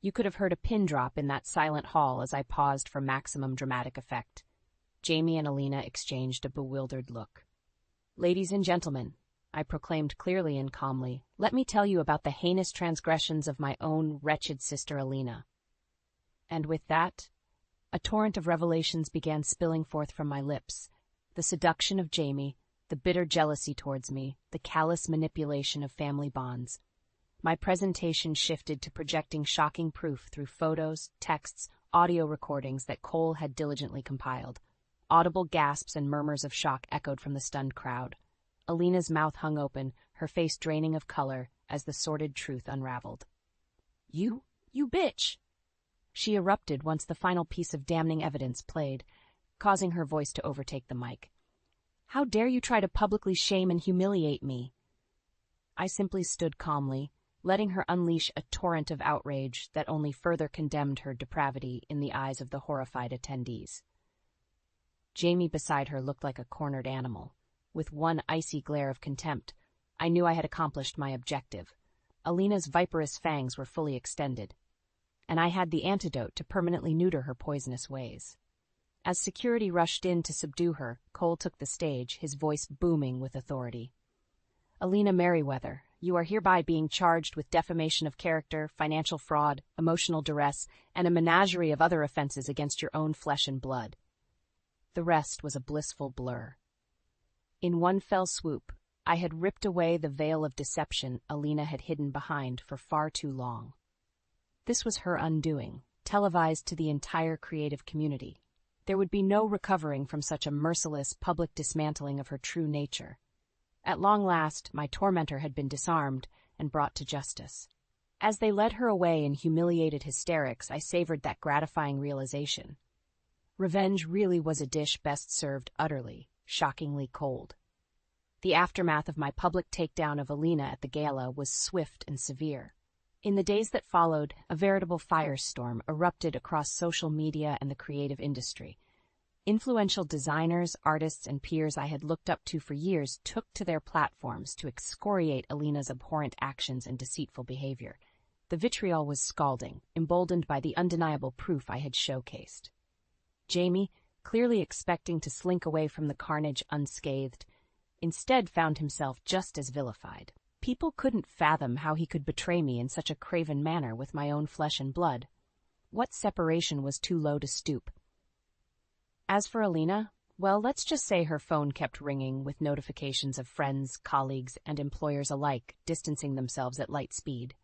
You could have heard a pin drop in that silent hall as I paused for maximum dramatic effect. Jamie and Alina exchanged a bewildered look. "Ladies and gentlemen," I proclaimed clearly and calmly, "let me tell you about the heinous transgressions of my own wretched sister Alina." And with that, a torrent of revelations began spilling forth from my lips. The seduction of Jamie, the bitter jealousy towards me, the callous manipulation of family bonds. My presentation shifted to projecting shocking proof through photos, texts, audio recordings that Cole had diligently compiled. Audible gasps and murmurs of shock echoed from the stunned crowd. Alina's mouth hung open, her face draining of color as the sordid truth unraveled. You bitch!" She erupted once the final piece of damning evidence played, causing her voice to overtake the mic. "How dare you try to publicly shame and humiliate me?" I simply stood calmly, letting her unleash a torrent of outrage that only further condemned her depravity in the eyes of the horrified attendees. Jamie beside her looked like a cornered animal. With one icy glare of contempt, I knew I had accomplished my objective. Alina's viperous fangs were fully extended, and I had the antidote to permanently neuter her poisonous ways. As security rushed in to subdue her, Cole took the stage, his voice booming with authority. "Alina Merriweather, you are hereby being charged with defamation of character, financial fraud, emotional duress, and a menagerie of other offenses against your own flesh and blood." The rest was a blissful blur. In one fell swoop, I had ripped away the veil of deception Alina had hidden behind for far too long. This was her undoing, televised to the entire creative community. There would be no recovering from such a merciless public dismantling of her true nature. At long last, my tormentor had been disarmed and brought to justice. As they led her away in humiliated hysterics, I savored that gratifying realization. Revenge really was a dish best served utterly, shockingly cold. The aftermath of my public takedown of Alina at the gala was swift and severe. In the days that followed, a veritable firestorm erupted across social media and the creative industry. Influential designers, artists, and peers I had looked up to for years took to their platforms to excoriate Alina's abhorrent actions and deceitful behavior. The vitriol was scalding, emboldened by the undeniable proof I had showcased. Jamie, clearly expecting to slink away from the carnage unscathed, instead found himself just as vilified. People couldn't fathom how he could betray me in such a craven manner with my own flesh and blood. What separation was too low to stoop? As for Alina, well, let's just say her phone kept ringing with notifications of friends, colleagues, and employers alike distancing themselves at light speed.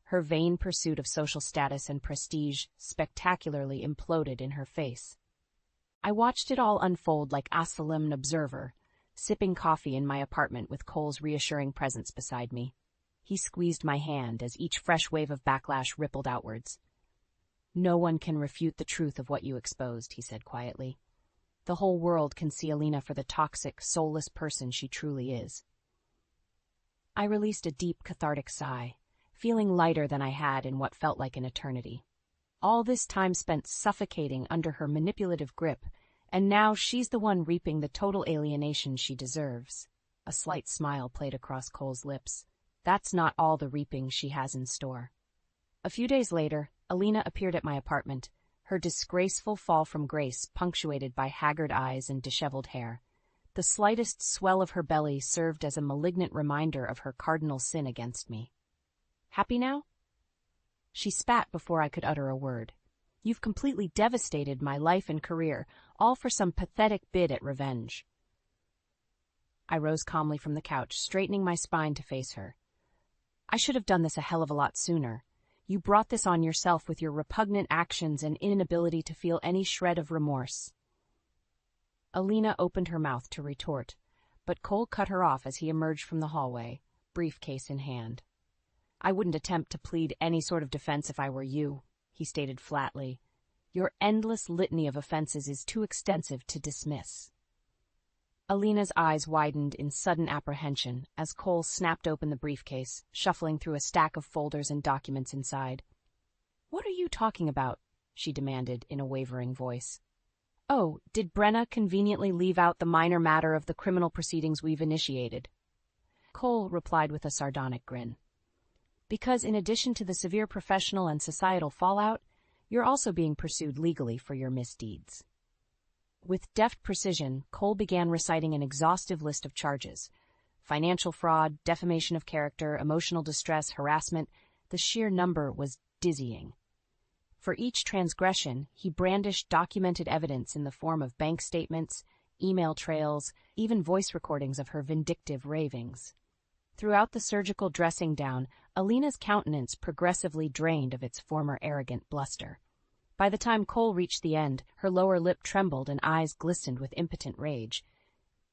Her vain pursuit of social status and prestige spectacularly imploded in her face. I watched it all unfold like a solemn observer, sipping coffee in my apartment with Cole's reassuring presence beside me. He squeezed my hand as each fresh wave of backlash rippled outwards. "No one can refute the truth of what you exposed," he said quietly. "The whole world can see Alina for the toxic, soulless person she truly is." I released a deep, cathartic sigh, feeling lighter than I had in what felt like an eternity. All this time spent suffocating under her manipulative grip, and now she's the one reaping the total alienation she deserves. A slight smile played across Cole's lips. That's not all the reaping she has in store. A few days later, Alina appeared at my apartment, her disgraceful fall from grace punctuated by haggard eyes and disheveled hair. The slightest swell of her belly served as a malignant reminder of her cardinal sin against me. "Happy now?" She spat before I could utter a word. "You've completely devastated my life and career, all for some pathetic bid at revenge." I rose calmly from the couch, straightening my spine to face her. "I should have done this a hell of a lot sooner. You brought this on yourself with your repugnant actions and inability to feel any shred of remorse." Alina opened her mouth to retort, but Cole cut her off as he emerged from the hallway, briefcase in hand. "I wouldn't attempt to plead any sort of defense if I were you," he stated flatly. Your endless litany of offenses is too extensive to dismiss." Alina's eyes widened in sudden apprehension as Cole snapped open the briefcase, shuffling through a stack of folders and documents inside. "What are you talking about?" she demanded in a wavering voice. "Oh, did Brenna conveniently leave out the minor matter of the criminal proceedings we've initiated?" Cole replied with a sardonic grin. "Because in addition to the severe professional and societal fallout, you're also being pursued legally for your misdeeds." With deft precision, Cole began reciting an exhaustive list of charges: financial fraud, defamation of character, emotional distress, harassment. The sheer number was dizzying. For each transgression, he brandished documented evidence in the form of bank statements, email trails, even voice recordings of her vindictive ravings. Throughout the surgical dressing down, Alina's countenance progressively drained of its former arrogant bluster. By the time Cole reached the end, her lower lip trembled and eyes glistened with impotent rage.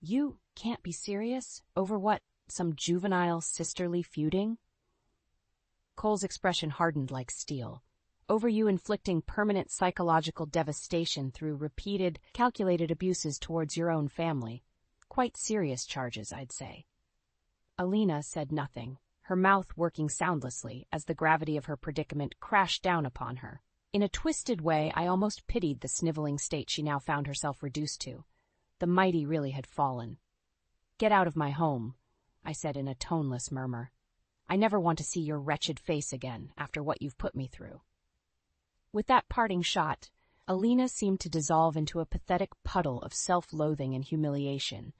"You can't be serious? Over what, some juvenile sisterly feuding?" Cole's expression hardened like steel. "Over you inflicting permanent psychological devastation through repeated, calculated abuses towards your own family. Quite serious charges, I'd say." Alina said nothing, her mouth working soundlessly as the gravity of her predicament crashed down upon her. In a twisted way, I almost pitied the sniveling state she now found herself reduced to. The mighty really had fallen. "Get out of my home," I said in a toneless murmur. "I never want to see your wretched face again after what you've put me through." With that parting shot, Alina seemed to dissolve into a pathetic puddle of self-loathing and humiliation.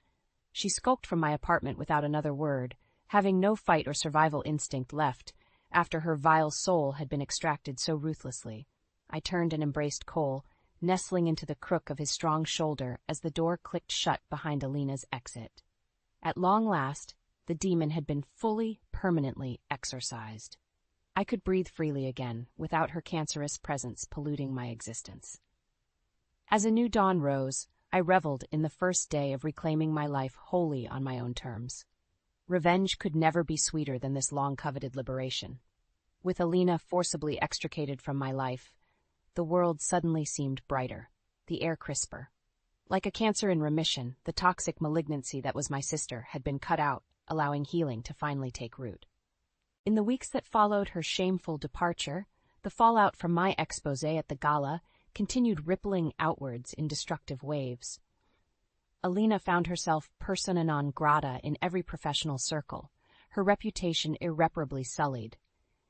She skulked from my apartment without another word, having no fight or survival instinct left after her vile soul had been extracted so ruthlessly. I turned and embraced Cole, nestling into the crook of his strong shoulder as the door clicked shut behind Alina's exit. At long last, the demon had been fully, permanently exorcised. I could breathe freely again, without her cancerous presence polluting my existence. As a new dawn rose, I reveled in the first day of reclaiming my life wholly on my own terms. Revenge could never be sweeter than this long-coveted liberation. With Alina forcibly extricated from my life, the world suddenly seemed brighter, the air crisper. Like a cancer in remission, the toxic malignancy that was my sister had been cut out, allowing healing to finally take root. In the weeks that followed her shameful departure, the fallout from my exposé at the gala continued rippling outwards in destructive waves. Alina found herself persona non grata in every professional circle, her reputation irreparably sullied.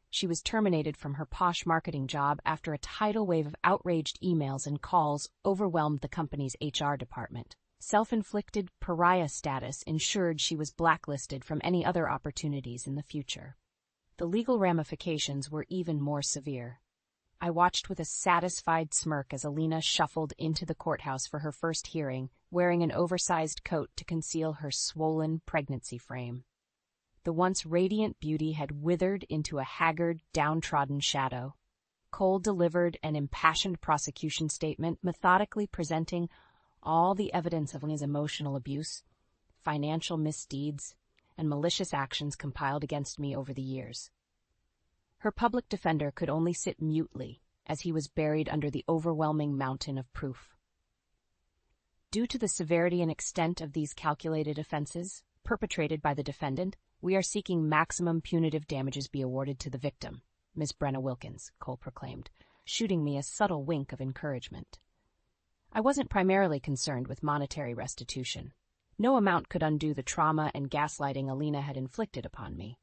She was terminated from her posh marketing job after a tidal wave of outraged emails and calls overwhelmed the company's HR department. Self-inflicted pariah status ensured she was blacklisted from any other opportunities in the future. The legal ramifications were even more severe. I watched with a satisfied smirk as Alina shuffled into the courthouse for her first hearing, wearing an oversized coat to conceal her swollen pregnancy frame. The once radiant beauty had withered into a haggard, downtrodden shadow. Cole delivered an impassioned prosecution statement, methodically presenting all the evidence of his emotional abuse, financial misdeeds, and malicious actions compiled against me over the years. Her public defender could only sit mutely as he was buried under the overwhelming mountain of proof. Due to the severity and extent of these calculated offenses perpetrated by the defendant, we are seeking maximum punitive damages be awarded to the victim, Miss Brenna Wilkins, Cole proclaimed, shooting me a subtle wink of encouragement. I wasn't primarily concerned with monetary restitution. No amount could undo the trauma and gaslighting Alina had inflicted upon me.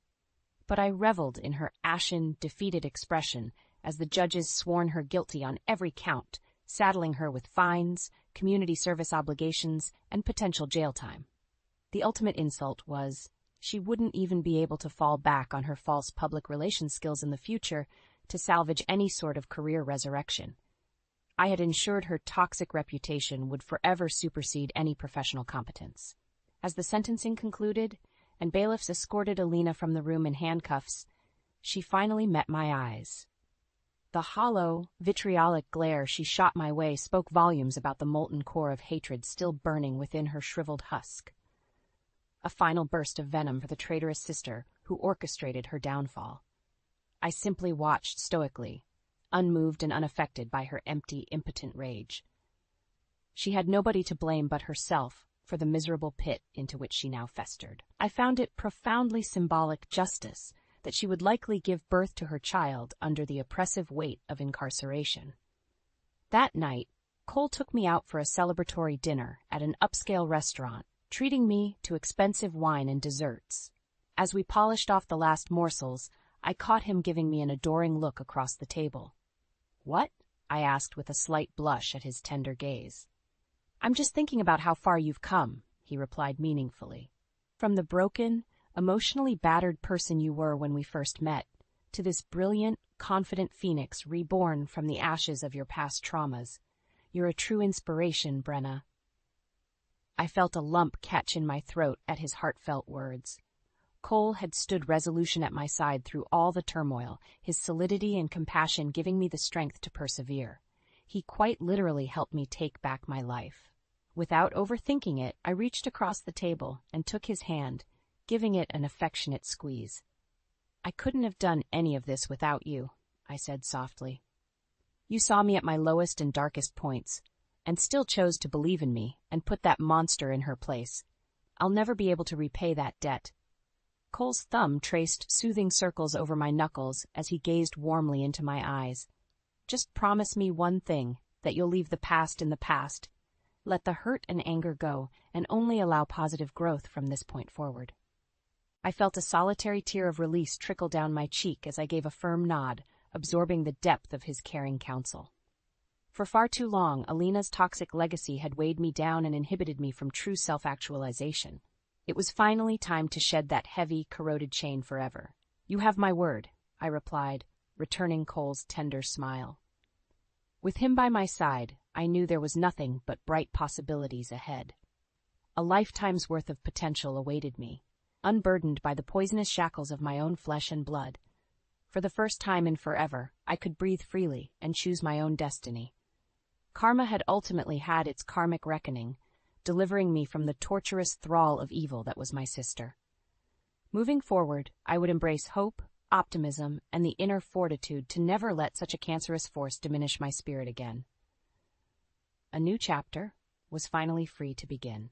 But I reveled in her ashen, defeated expression as the judges sworn her guilty on every count, saddling her with fines, community service obligations, and potential jail time. The ultimate insult was she wouldn't even be able to fall back on her false public relations skills in the future to salvage any sort of career resurrection. I had ensured her toxic reputation would forever supersede any professional competence. As the sentencing concluded, and bailiffs escorted Alina from the room in handcuffs, she finally met my eyes. The hollow, vitriolic glare she shot my way spoke volumes about the molten core of hatred still burning within her shriveled husk. A final burst of venom for the traitorous sister who orchestrated her downfall. I simply watched stoically, unmoved and unaffected by her empty, impotent rage. She had nobody to blame but herself for the miserable pit into which she now festered. I found it profoundly symbolic justice that she would likely give birth to her child under the oppressive weight of incarceration. That night, Cole took me out for a celebratory dinner at an upscale restaurant, treating me to expensive wine and desserts. As we polished off the last morsels, I caught him giving me an adoring look across the table. "What?" I asked with a slight blush at his tender gaze. "I'm just thinking about how far you've come," he replied meaningfully. "From the broken, emotionally battered person you were when we first met, to this brilliant, confident phoenix reborn from the ashes of your past traumas. You're a true inspiration, Brenna." I felt a lump catch in my throat at his heartfelt words. Cole had stood resolution at my side through all the turmoil, his solidity and compassion giving me the strength to persevere. He quite literally helped me take back my life. Without overthinking it, I reached across the table and took his hand, giving it an affectionate squeeze. "I couldn't have done any of this without you," I said softly. "You saw me at my lowest and darkest points, and still chose to believe in me and put that monster in her place. I'll never be able to repay that debt." Cole's thumb traced soothing circles over my knuckles as he gazed warmly into my eyes. "Just promise me one thing, that you'll leave the past in the past. Let the hurt and anger go, and only allow positive growth from this point forward." I felt a solitary tear of release trickle down my cheek as I gave a firm nod, absorbing the depth of his caring counsel. For far too long, Alina's toxic legacy had weighed me down and inhibited me from true self-actualization. It was finally time to shed that heavy, corroded chain forever. "You have my word," I replied, returning Cole's tender smile. With him by my side, I knew there was nothing but bright possibilities ahead. A lifetime's worth of potential awaited me, unburdened by the poisonous shackles of my own flesh and blood. For the first time in forever, I could breathe freely and choose my own destiny. Karma had ultimately had its karmic reckoning, delivering me from the torturous thrall of evil that was my sister. Moving forward, I would embrace hope, optimism, and the inner fortitude to never let such a cancerous force diminish my spirit again. A new chapter was finally free to begin.